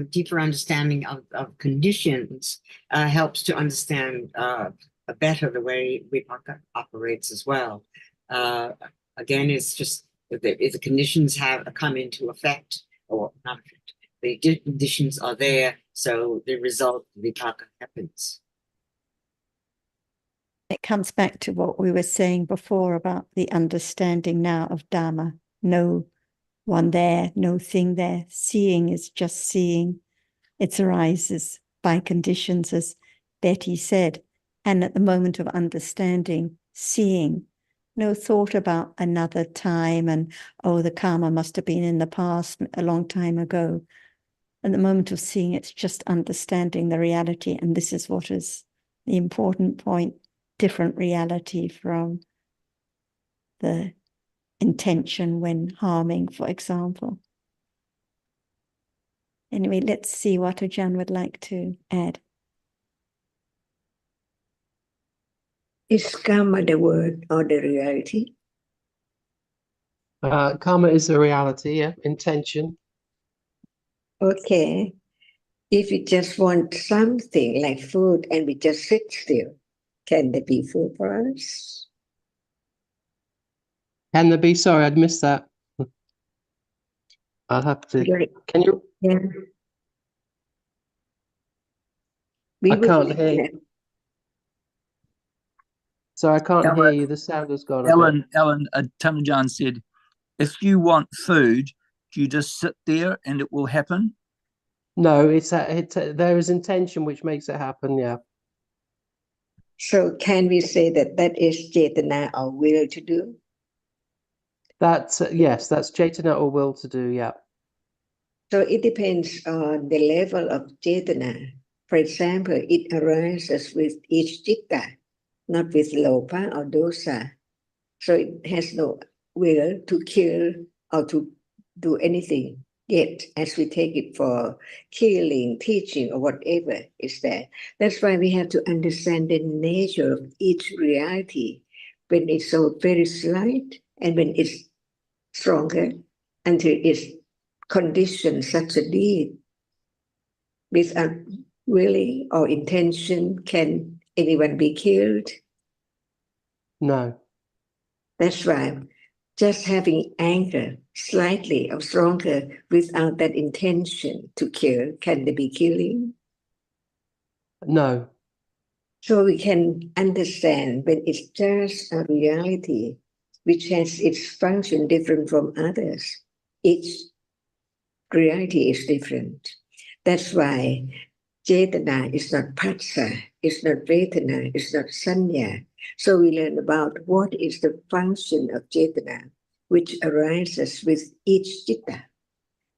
deeper understanding of conditions helps to understand better the way Vipaka operates as well. Again, it's just if the conditions have come into effect, or not effect, the conditions are there, so the result, Vipaka, happens. it comes back to what we were saying before about the understanding now of Dhamma. No one there, no thing there. Seeing is just seeing. It arises by conditions, as Betty said. And at the moment of understanding, seeing, no thought about another time and, oh, the karma must have been in the past a long time ago. At the moment of seeing, it's just understanding the reality. And this is what is the important point, different reality from the intention when harming, for example. Anyway, let's see what Ajahn would like to add. Is karma the word or the reality? Karma is a reality, yeah. Intention. Okay. If you just want something like food and we just sit still, can there be food for us? Can there be? Sorry, I'd missed that. I'll have to. Can you? Yeah. I can't hear you. So I can't hear you. The sound has gone a bit. Ellen, Tamajan said, if you want food, do you just sit there and it will happen? No, there is intention which makes it happen. Yeah. So can we say that that is Cetana or will to do? That's yes, that's Cetana or will to do. Yeah. So it depends on the level of Cetana. For example, it arises with each citta, not with lopa or dosa. So it has no will to kill or to do anything yet, as we take it for killing, teaching, or whatever is there. That's why we have to understand the nature of each reality, when it's so very slight and when it's stronger, until it's conditioned such a deed without willing or intention. Can anyone be killed? No. That's right. Just having anger slightly or stronger without that intention to kill, can there be killing? No. So we can understand when it's just a reality which has its function different from others. Each reality is different. That's why Cetana is not Phassa, it's not Vedana, it's not Sanya. So we learn about what is the function of Cetana, which arises with each citta.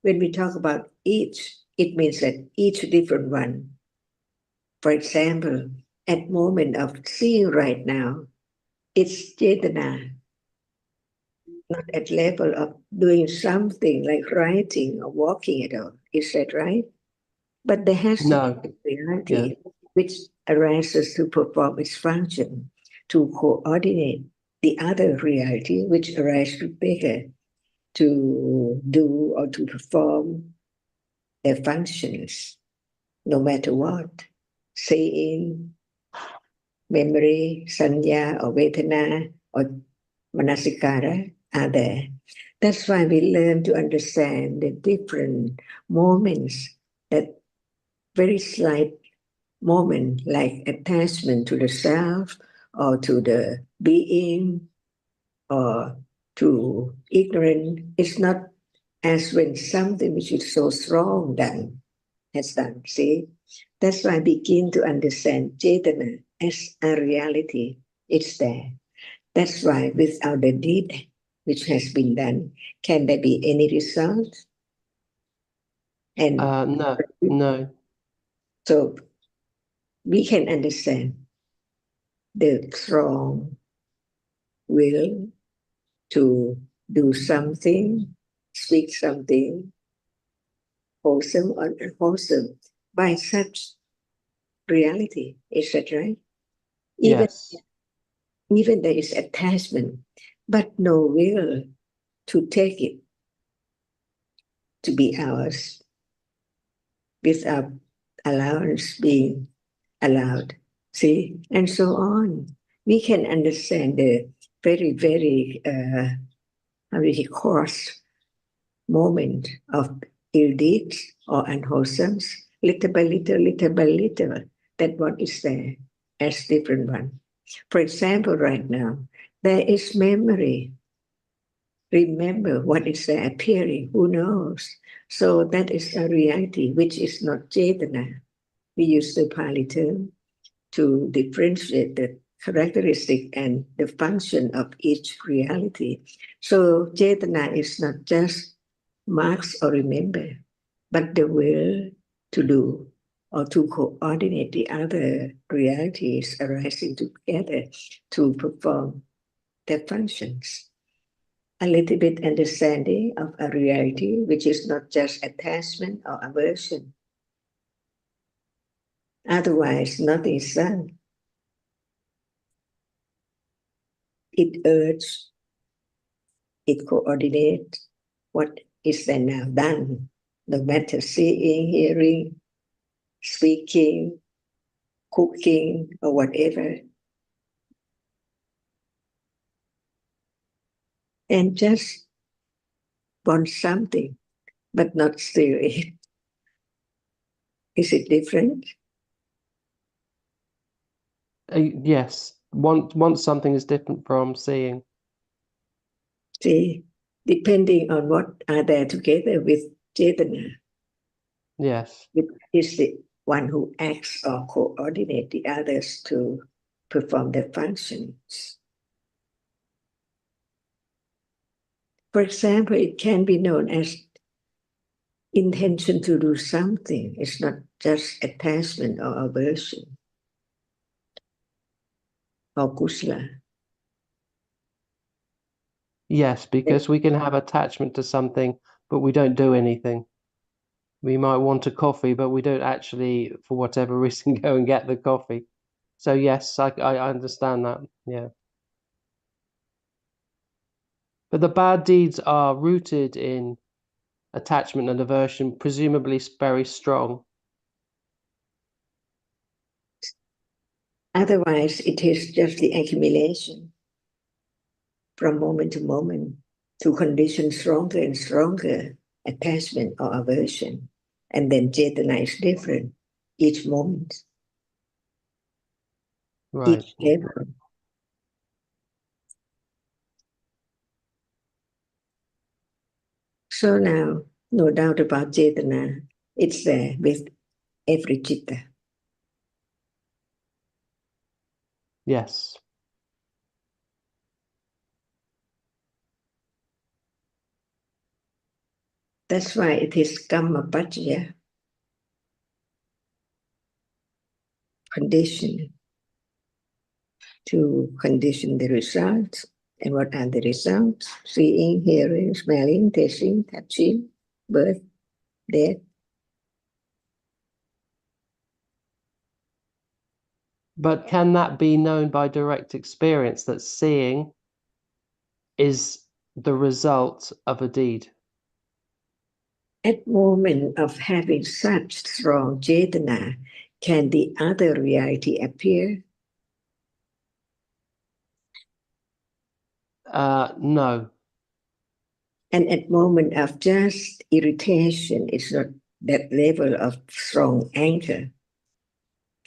When we talk about each, it means that each different one. For example, at moment of seeing right now, it's Cetana, not at level of doing something like writing or walking at all. Is that right? But there has to be a reality which arises to perform its function, to coordinate the other reality which arises together to do or to perform their functions, no matter what. Seeing, memory, sanya, or vedana, or manasikara are there. That's why we learn to understand the different moments, that very slight moment like attachment to the self or to the being or to ignorance. It's not as when something which is so strong has done. See, that's why I begin to understand Cetana as a reality, it's there. That's why without the deed which has been done, can there be any result? And no. so we can understand the strong will to do something, speak something, wholesome or unwholesome, by such reality. Is that right? Yes. Even there is attachment, but no will to take it to be ours without allowance being allowed. See, and so on. We can understand the very, very coarse moment of ill deeds or unwholesomes, little by little, that one is there as different one. For example, right now, there is memory. Remember what is there appearing, who knows? So that is a reality which is not Chetana. We use the Pali term to differentiate the characteristic and the function of each reality. So Chetana is not just marks or remember, but the will to do or to coordinate the other realities arising together to perform their functions. A little bit understanding of a reality which is not just attachment or aversion. Otherwise, nothing is done. It urges, it coordinates what is then now done, no matter seeing, hearing, speaking, cooking, or whatever. And just want something, but not steal it. Is it different? Yes. Want something is different from seeing. See, depending on what are there together with Chetana. Yes. It is the one who acts or coordinates the others to perform their functions. For example, it can be known as intention to do something. It's not just attachment or aversion or kusala. Yes, because we can have attachment to something, but we don't do anything. We might want a coffee, but we don't actually, for whatever reason, go and get the coffee. So yes, I understand that. Yeah. But the bad deeds are rooted in attachment and aversion, presumably very strong. Otherwise, it is just the accumulation from moment to moment to condition stronger and stronger attachment or aversion. And then Chetana is different each moment, Right. each level. So now, no doubt about Chetana, it's there with every chitta. Yes. That's why it is kamma paccaya, condition to condition the results. And what are the results? Seeing, hearing, smelling, tasting, touching, birth, death. But can that be known by direct experience, that seeing is the result of a deed? At moment of having such strong Chetana, can the other reality appear? No. And at moment of just irritation, it's not that level of strong anger.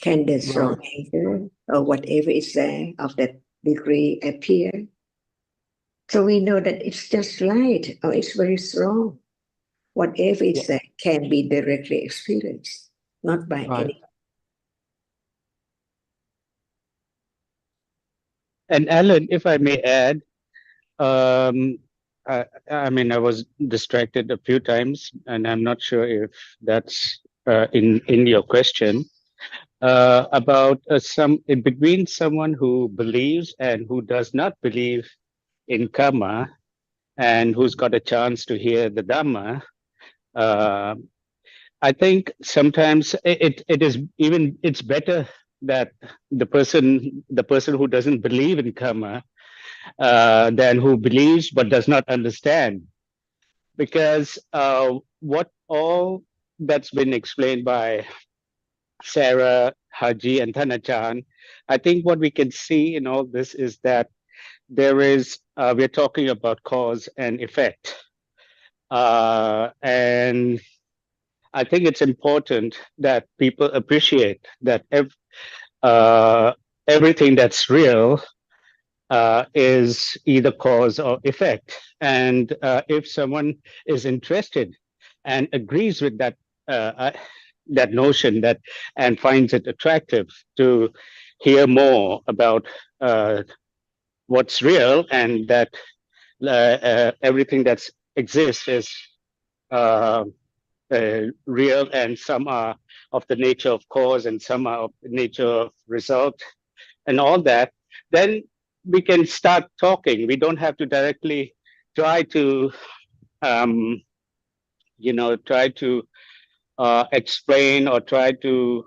Can the strong anger or whatever is there of that degree appear? So we know that it's just light or it's very strong. Whatever is there can be directly experienced, not by any. And Alan, if I may add, um, I mean, I was distracted a few times, and I'm not sure if that's in your question about some in between someone who believes and who does not believe in karma, and who's got a chance to hear the Dhamma. I think sometimes it is even it's better that the person who doesn't believe in karma than who believes but does not understand, because what all that's been explained by Sarah, Haji, and Thanachan, I think what we can see in all this is that there is we're talking about cause and effect, and I think it's important that people appreciate that everything that's real is either cause or effect. And if someone is interested and agrees with that notion and finds it attractive to hear more about what's real, and that everything that exists is uh, real, and some are of the nature of cause and some are of the nature of result and all that, then we can start talking. We don't have to directly try to, try to explain or try to,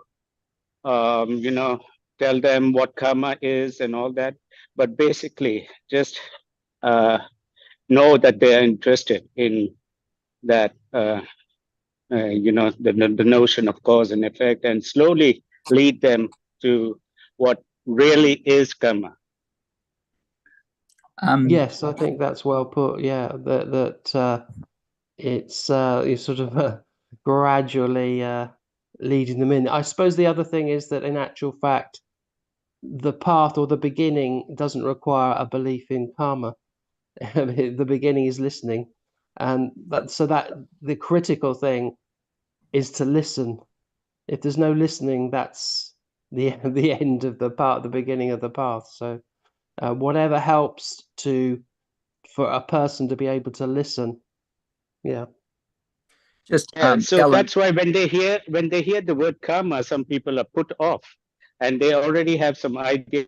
tell them what karma is and all that. But basically, just know that they are interested in that, the notion of cause and effect, and slowly lead them to what really is karma. Yes, I think that's well put. Yeah, that it's you sort of gradually leading them in. I suppose the other thing is that in actual fact, the path or the beginning doesn't require a belief in karma. The beginning is listening, and that the critical thing is to listen. If there's no listening, that's the the end of the path, the beginning of the path. So whatever helps for a person to be able to listen. Yeah. Just So Ellen, that's why when they hear the word karma, some people are put off, and they already have some idea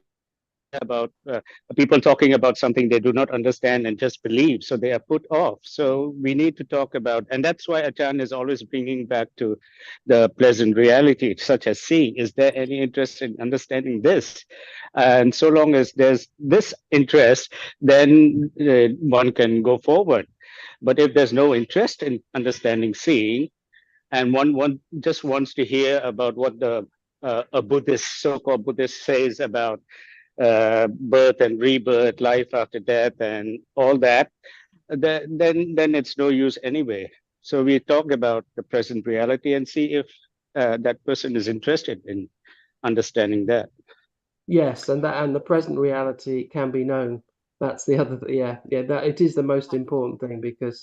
about people talking about something they do not understand and just believe, so they are put off. So we need to talk about, and that's why Achan is always bringing back to the pleasant reality, such as seeing. Is there any interest in understanding this? And so long as there's this interest, then one can go forward. But if there's no interest in understanding seeing, and one just wants to hear about what a Buddhist, so-called Buddhist, says about birth and rebirth, life after death, and all that, then it's no use anyway. So we talk about the present reality and see if that person is interested in understanding that. Yes, and the present reality can be known. That's the other. Yeah, that it is the most important thing, because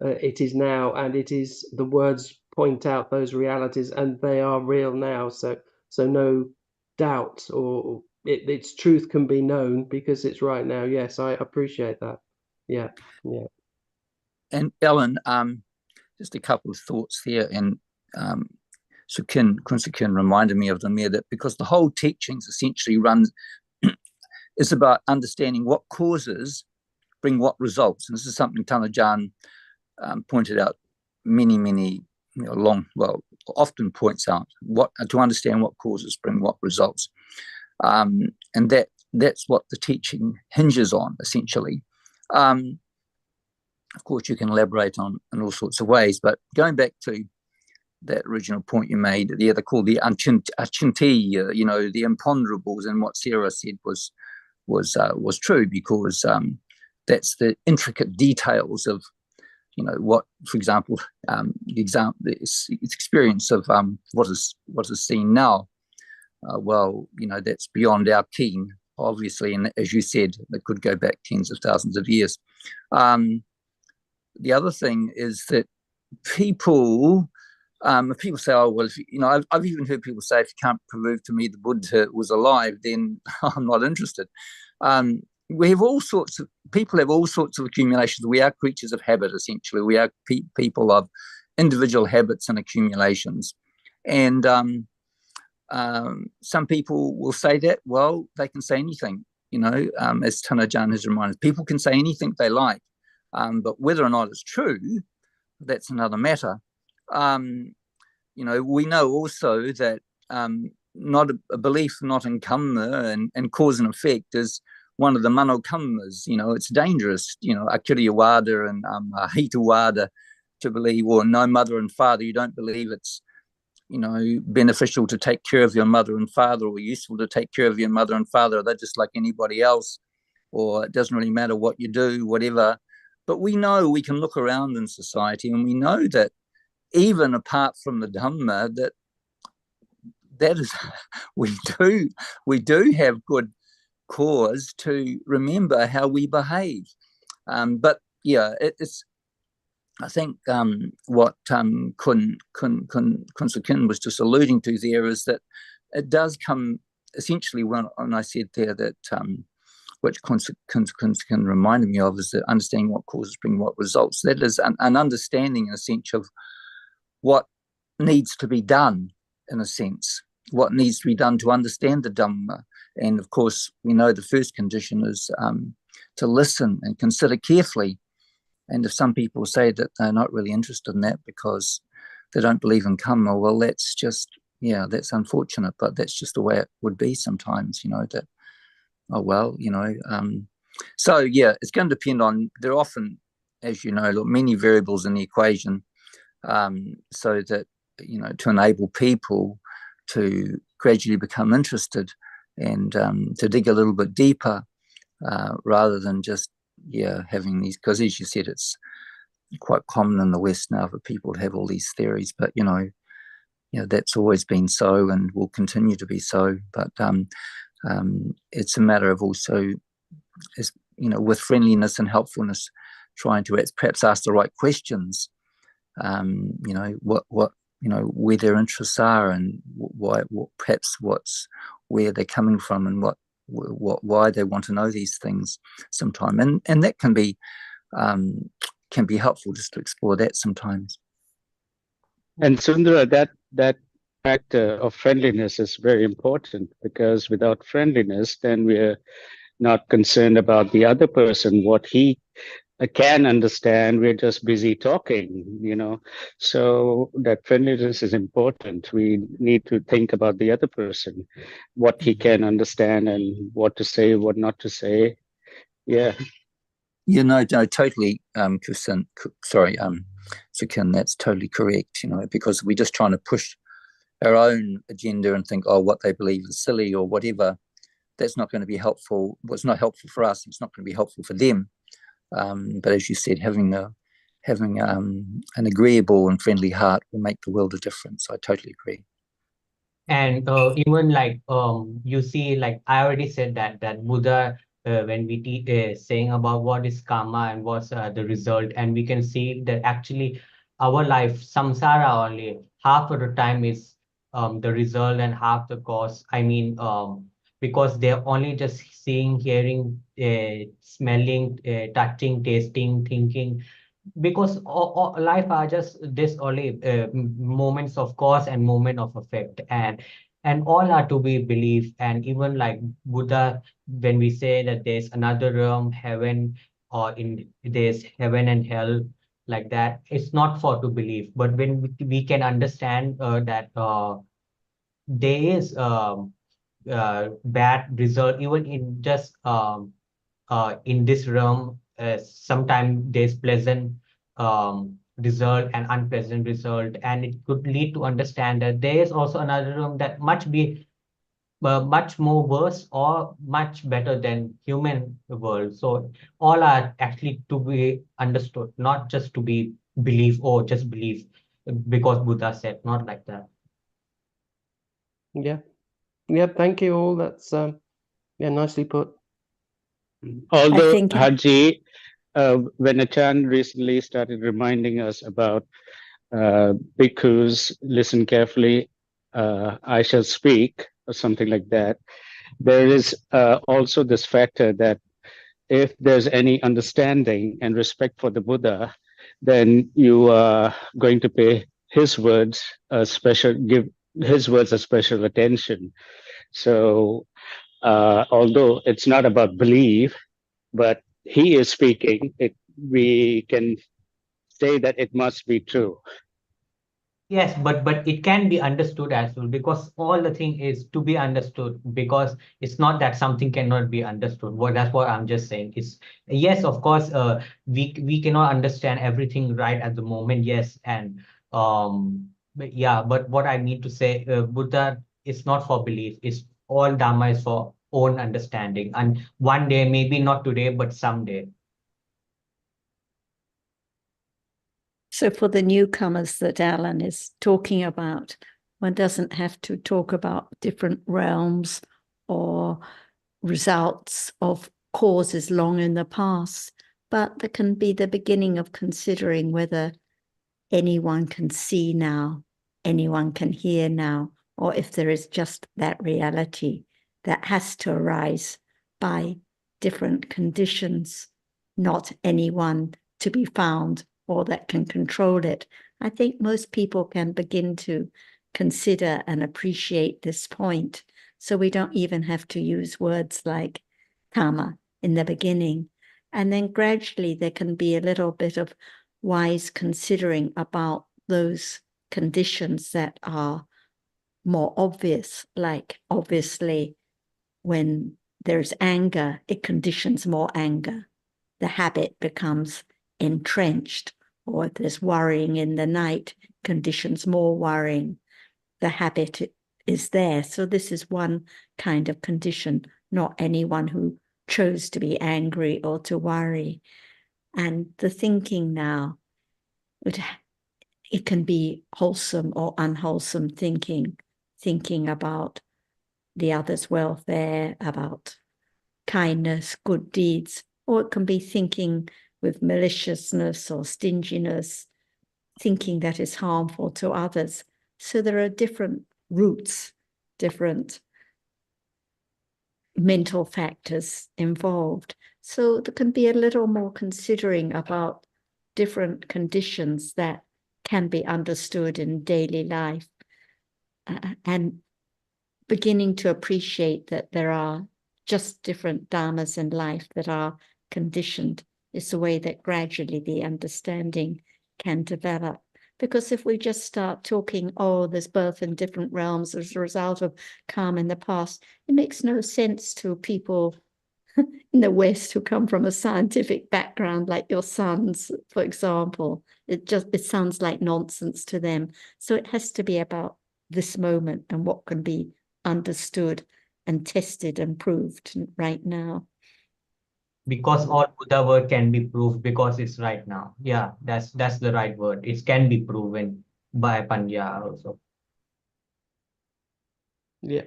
it is now, and it is the words point out those realities, and they are real now. So no doubt, or its truth can be known because it's right now. Yes, I appreciate that. Yeah. and Ellen, just a couple of thoughts there, and Kunsakin reminded me of them there, that because the whole teachings essentially is about understanding what causes bring what results, and this is something Tanajan pointed out many often points out, what to understand what causes bring what results, and that's what the teaching hinges on essentially. Of course, you can elaborate on in all sorts of ways, but going back to that original point you made, they're called the Achinti, the imponderables, and what Sarah said was true, because that's the intricate details of what, for example, the experience of what is seen now. That's beyond our ken, obviously, and as you said, it could go back tens of thousands of years. The other thing is that people if people say, oh, well, if, you know, I've even heard people say, if you can't prove to me the Buddha was alive, then I'm not interested. We have all sorts of, people have all sorts of accumulations. We are creatures of habit, essentially. We are people of individual habits and accumulations. And some people will say that, well, they can say anything, you know, as Tanajan has reminded us, people can say anything they like, but whether or not it's true, that's another matter. You know, we know also that not a belief not in karma and cause and effect is one of the mano karmas. You know, it's dangerous, you know, akira wada and hita wada, to believe, or no mother and father, you don't believe it's, you know, beneficial to take care of your mother and father, or useful to take care of your mother and father. They're just like anybody else, or it doesn't really matter what you do, whatever. But we know, we can look around in society and we know that even apart from the Dhamma, that is, we do have good cause to remember how we behave. But yeah, it's, I think what Kun Sukin was just alluding to there is that it does come essentially when I said there that which Kun Sukin reminded me of, is that understanding what causes bring what results. That is an understanding in a sense of what needs to be done, in a sense, what needs to be done to understand the Dhamma. And of course, we know the first condition is to listen and consider carefully. And if some people say that they're not really interested in that because they don't believe in karma, well, that's just, yeah, that's unfortunate, but that's just the way it would be sometimes, you know, that, oh, well, you know. So, yeah, it's going to depend on, there are often, as you know, many variables in the equation, so that, you know, to enable people to gradually become interested and to dig a little bit deeper rather than just, yeah, having these, because as you said, it's quite common in the West now for people to have all these theories, but, you know, that's always been so and will continue to be so. But it's a matter of also, as you know, with friendliness and helpfulness, trying to perhaps ask the right questions. You know, what you know, where their interests are and perhaps where they're coming from and why they want to know these things sometime, and that can be helpful just to explore that sometimes. And Sundara, that factor of friendliness is very important, because without friendliness, then we're not concerned about the other person, what he can understand. We're just busy talking, you know. So that friendliness is important. We need to think about the other person, what he can understand and what to say, what not to say. Yeah. You know, no, totally, Sukin, that's totally correct, you know, because we're just trying to push our own agenda and think, oh, what they believe is silly or whatever. That's not going to be helpful. Well, it's not helpful for us. It's not going to be helpful for them. But as you said, having an agreeable and friendly heart will make the world a difference. I totally agree. And even like you see, like I already said that Buddha, when we saying about what is karma and what's the result, and we can see that actually our life, samsara, only half of the time is the result and half the cause. I mean, because they're only just seeing, hearing, smelling, touching, tasting, thinking, because all life are just this only moments of cause and moment of effect, and all are to be believed. And even like Buddha, when we say that there's another realm, heaven, or there's heaven and hell, like that, it's not for to believe, but when we can understand that there is bad result even in just in this realm. Sometimes there's pleasant result and unpleasant result, and it could lead to understand that there is also another realm that much more worse or much better than human world. So all are actually to be understood, not just to be believe or just believe because Buddha said, not like that. Yeah. Thank you all. That's nicely put. Although think- Haji, when Achan recently started reminding us about bhikkhus, listen carefully, I shall speak, or something like that. There is also this factor that if there's any understanding and respect for the Buddha, then you are going to pay his words give his words a special attention. So although it's not about belief, but he is speaking, we can say that it must be true. Yes, but it can be understood as well, because all the thing is to be understood, because it's not that something cannot be understood. That's what I'm just saying. Is yes, of course, we cannot understand everything right at the moment. Yes, and but yeah, but what I mean to say, Buddha is not for belief. It's all Dhamma is for own understanding. And one day, maybe not today, but someday. So for the newcomers that Alan is talking about, one doesn't have to talk about different realms or results of causes long in the past, but there can be the beginning of considering whether anyone can see now, anyone can hear now, or if there is just that reality that has to arise by different conditions, not anyone to be found or that can control it. I think most people can begin to consider and appreciate this point. So we don't even have to use words like Dhamma in the beginning. And then gradually there can be a little bit of wise considering about those conditions that are more obvious, like obviously when there's anger, it conditions more anger. The habit becomes entrenched, or if there's worrying in the night, conditions more worrying. The habit is there. So this is one kind of condition, not anyone who chose to be angry or to worry. And the thinking now, it can be wholesome or unwholesome thinking about the other's welfare, about kindness, good deeds, or it can be thinking with maliciousness or stinginess, thinking that is harmful to others. So there are different roots, different mental factors involved. So there can be a little more considering about different conditions that can be understood in daily life, and beginning to appreciate that there are just different dharmas in life that are conditioned is the way that gradually the understanding can develop. Because if we just start talking, oh, there's birth in different realms as a result of karma in the past, it makes no sense to people in the West who come from a scientific background, like your sons, for example. It sounds like nonsense to them. So it has to be about this moment and what can be understood and tested and proved right now. Because all Buddha word can be proved because it's right now. Yeah, that's the right word. It can be proven by Panya also. Yeah,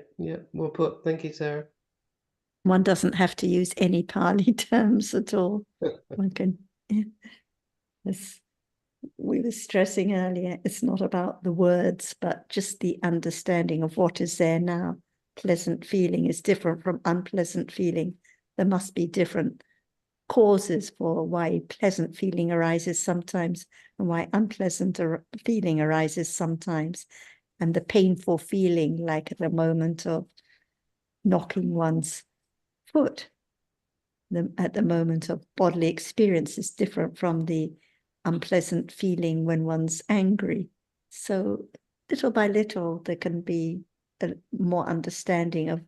well put. Thank you, Sarah. One doesn't have to use any Pali terms at all. One can, as we were stressing earlier, it's not about the words, but just the understanding of what is there now. Pleasant feeling is different from unpleasant feeling. There must be different causes for why pleasant feeling arises sometimes and why unpleasant feeling arises sometimes. And the painful feeling, like at the moment of knocking one's foot, at the moment of bodily experience, is different from the unpleasant feeling when one's angry. So little by little, there can be a more understanding of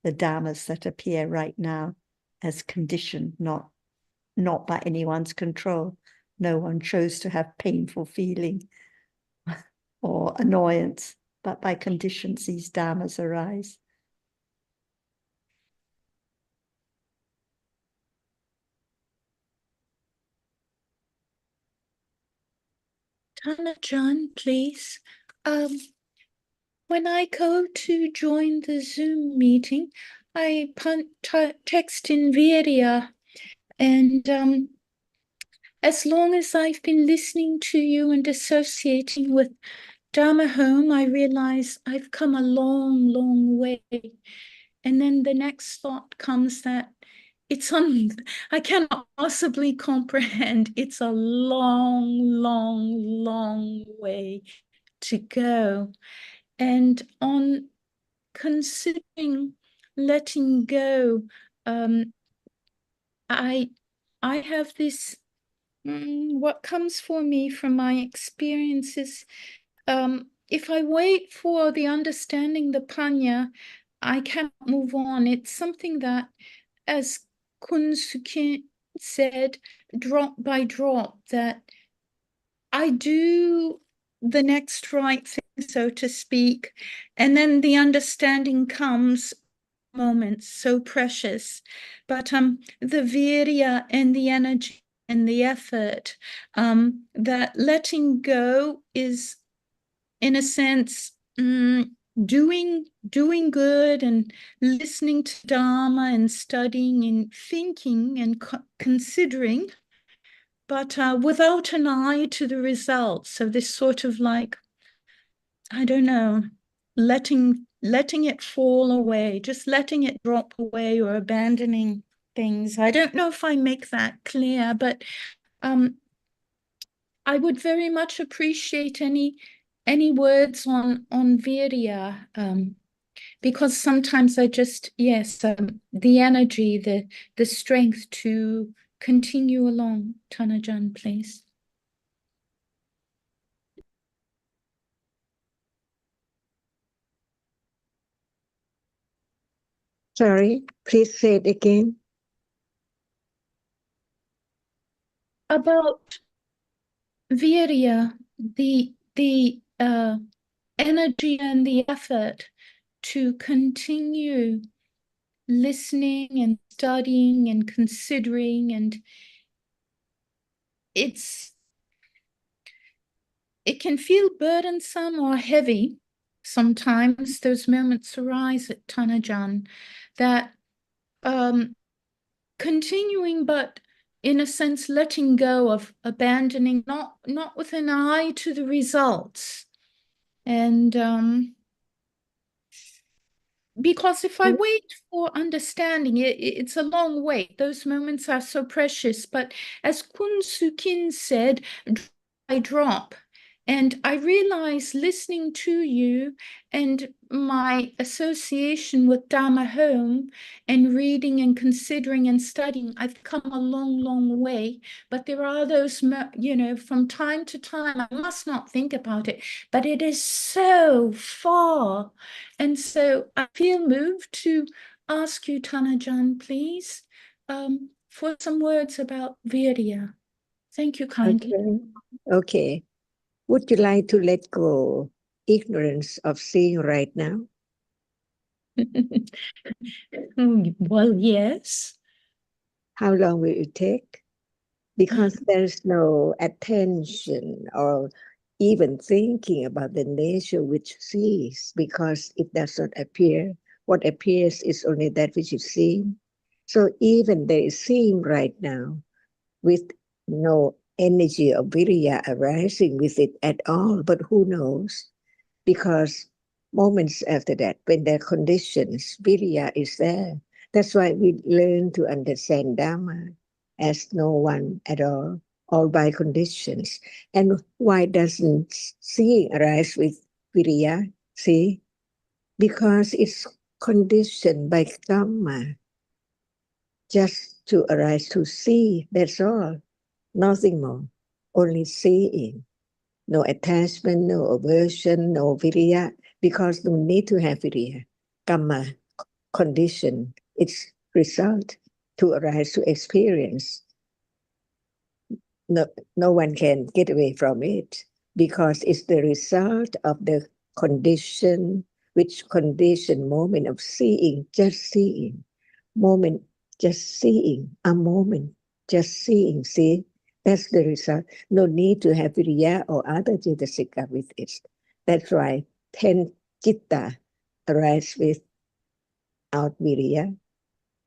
the dharmas that appear right now as conditioned, not by anyone's control. No one chose to have painful feeling or annoyance, but by conditions these dharmas arise. Tana John, please. When I go to join the Zoom meeting, I text in Virya, and as long as I've been listening to you and associating with Dhamma home, I realize I've come a long, long way. And then the next thought comes that I cannot possibly comprehend. It's a long, long, long way to go. And on considering letting go, I have this, what comes for me from my experiences, if I wait for the understanding, the panya, I cannot move on. It's something that, as Kun Sukin said, drop by drop, that I do the next right thing, so to speak, and then the understanding comes moments so precious. But the virya and the energy and the effort, that letting go is, in a sense, doing good and listening to Dharma and studying and thinking and considering, but without an eye to the results. So this sort of like, I don't know, letting it fall away, just letting it drop away or abandoning things. I don't know if I make that clear, but I would very much appreciate any words on virya, because sometimes I just, yes, the energy, the strength to continue along. Tanajan, please. Sorry, please say it again. About virya, the energy and the effort to continue listening and studying and considering, and it can feel burdensome or heavy. Sometimes those moments arise at Tanajan that continuing, but in a sense letting go of, abandoning, not with an eye to the results. And because if I wait for understanding, it's a long wait. Those moments are so precious. But as Kun Sukin said, I drop. And I realize, listening to you and my association with Dhamma home and reading and considering and studying, I've come a long, long way. But there are those, from time to time, I must not think about it, but it is so far. And so I feel moved to ask you, Tanajan, please, for some words about virya. Thank you kindly. Okay. Would you like to let go ignorance of seeing right now? Well, yes. How long will it take? Because there's no attention or even thinking about the nature which sees, because it does not appear. What appears is only that which is seen. So even there is seeing right now with no energy of virya arising with it at all, but who knows? Because moments after that, when there are conditions, virya is there. That's why we learn to understand Dhamma as no one at all by conditions. And why doesn't seeing arise with virya? See? Because it's conditioned by karma, just to arise to see, that's all. Nothing more, only seeing. No attachment, no aversion, no virya, because no need to have virya. Karma, condition, its result to arise to experience. No one can get away from it, because it's the result of the condition, which condition moment of seeing, just seeing, moment, just seeing, a moment, just seeing, see? That's the result. No need to have virya or other cetasika with it. That's why 10 citta arise without virya.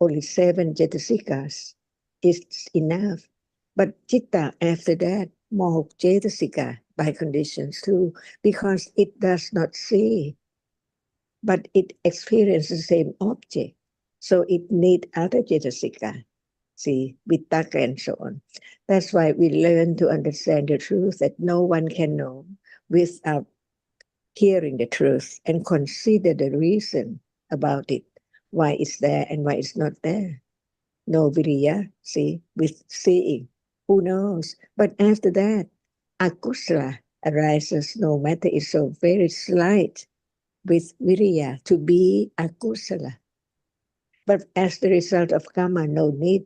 Only 7 cetasikas is enough. But Chitta, after that, more Cetasika by conditions too, because it does not see, but it experiences the same object. So it needs other Cetasika, see, Vittaka and so on. That's why we learn to understand the truth that no one can know without hearing the truth and consider the reason about it, why it's there and why it's not there. No viriya, see, with seeing. Who knows? But after that, akusala arises, no matter it's so very slight, with viriya to be akusala. But as the result of karma, no need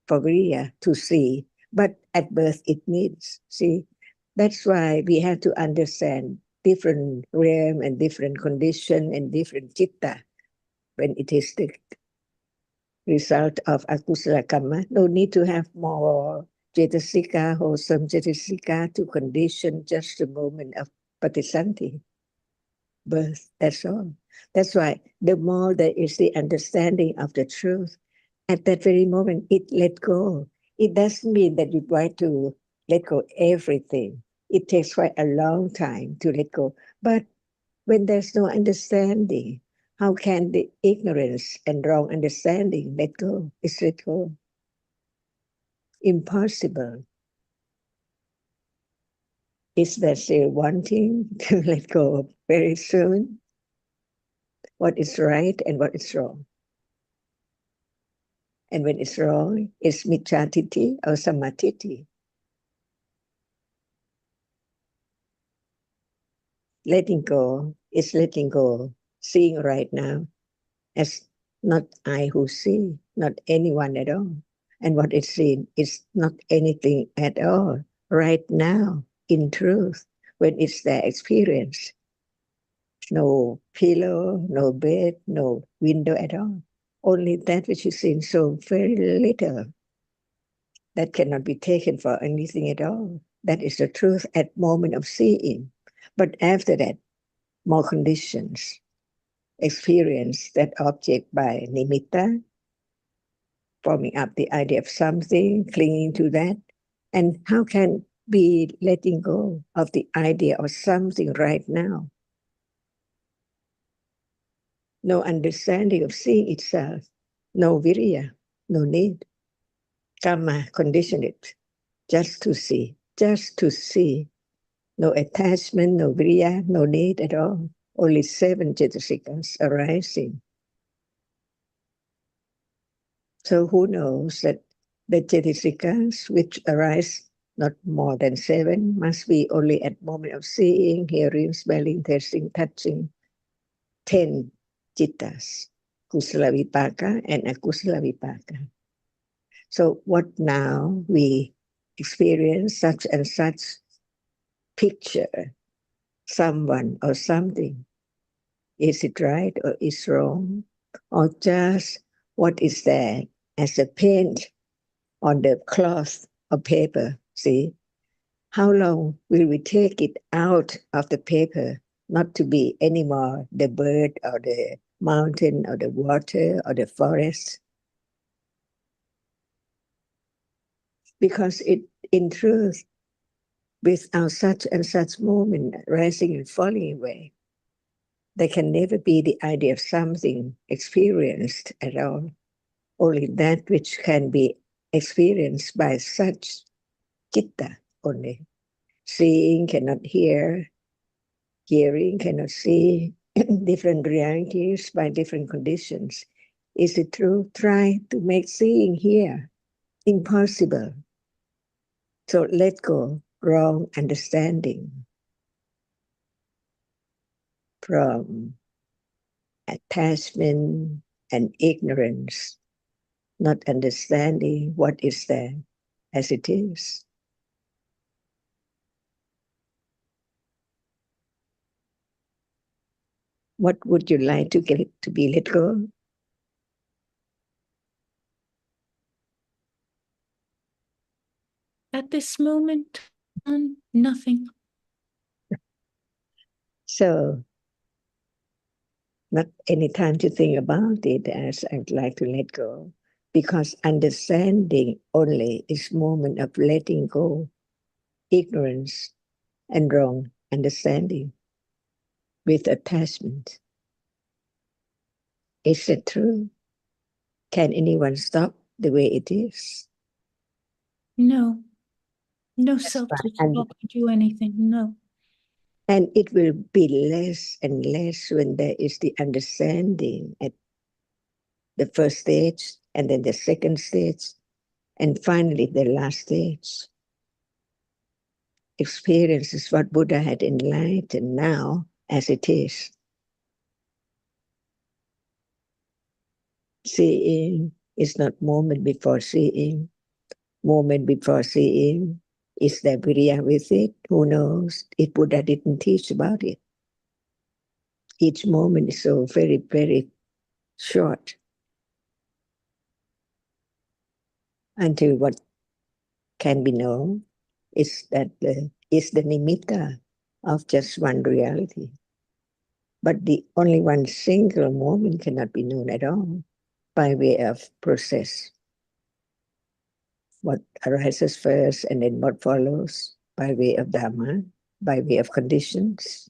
for viriya to see, but at birth it needs. See, that's why we have to understand different realm and different condition and different chitta when it is the result of akusala karma. No need to have more cetasika, wholesome cetasika to condition just the moment of patisanti, birth, that's all. That's why the more there is the understanding of the truth, at that very moment, it let go. It doesn't mean that you try to let go everything. It takes quite a long time to let go. But when there's no understanding, how can the ignorance and wrong understanding let go? It's let go. Impossible. Is there still wanting to let go very soon? What is right and what is wrong? And when it's wrong, it's michatiti or samatiti. Letting go is letting go, seeing right now as not I who see, not anyone at all. And what is seen is not anything at all, right now, in truth, when it's their experience. No pillow, no bed, no window at all. Only that which is seen, so very little. That cannot be taken for anything at all. That is the truth at moment of seeing. But after that, more conditions, experience that object by nimitta, forming up the idea of something, clinging to that. And how can be letting go of the idea of something right now? No understanding of seeing itself, no viriya, no need. Karma condition it just to see, just to see. No attachment, no viriya, no need at all. Only 7 cetasikas arising. So who knows that the cetasikas which arise not more than 7 must be only at moment of seeing, hearing, smelling, tasting, touching. 10 cittas, kusala vipaka and akusala vipaka. So what now we experience such and such picture, someone or something. Is it right or is wrong? Or just what is there as a paint on the cloth or paper, see? How long will we take it out of the paper, not to be anymore the bird or the mountain or the water or the forest? Because it, in truth, without such and such moment rising and falling away, there can never be the idea of something experienced at all. Only that which can be experienced by such citta only. Seeing cannot hear, hearing cannot see, different realities by different conditions. Is it true? Try to make seeing here impossible. So let go wrong understanding from attachment and ignorance, not understanding what is there as it is. What would you like to get to be let go? At this moment, nothing. So, not any time to think about it as I'd like to let go. because understanding only is moment of letting go ignorance and wrong understanding with attachment. Is it true? Can anyone stop the way it is? No. No That's self to right. And stop to do anything. No. And it will be less and less when there is the understanding at the first stage, and then the second stage, and finally the last stage. Experience is what Buddha had enlightened now as it is. Seeing is not moment before seeing. Moment before seeing, is there viriya with it? Who knows? If Buddha didn't teach about it. Each moment is so very, very short. Until what can be known is that is the nimitta of just one reality. But the only one single moment cannot be known at all by way of process. What arises first and then what follows by way of Dhamma, by way of conditions.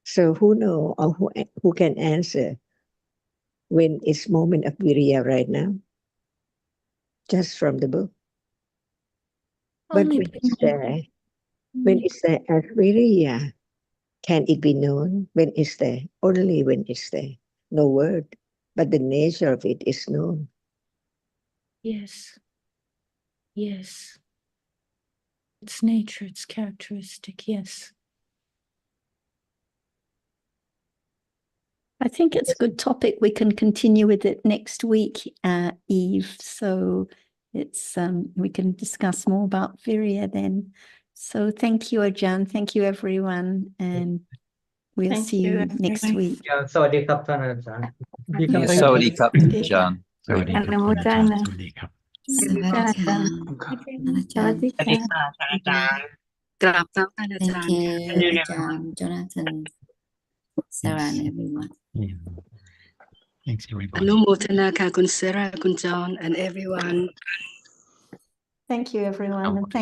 So who know or who can answer when is moment of viriya right now? Just from the book. But Only when it's there, when it's there as viriya, can it be known? When it's there? Only when it's there. No word. But the nature of it is known. Yes. Yes. Its nature, its characteristic, yes. I think it's a good topic. We can continue with it next week, Eve. So it's we can discuss more about Virya then. So thank you, Ajahn. Thank you, everyone. And we'll Thank see you next everyone. week. Yeah, Sawadee Krapท่านอาจารย์ Yeah. Sawadee Krap, John. สวัสดีครับท่านอาจารย์สวัสดีครับ Savadika. Thank Thank you, John, Jonathan, Sarah, and everyone. Yeah. Thanks everybody. อนุโมทนาค่ะคุณเซราคุณจอห์น and everyone. Thank you, everyone. And thank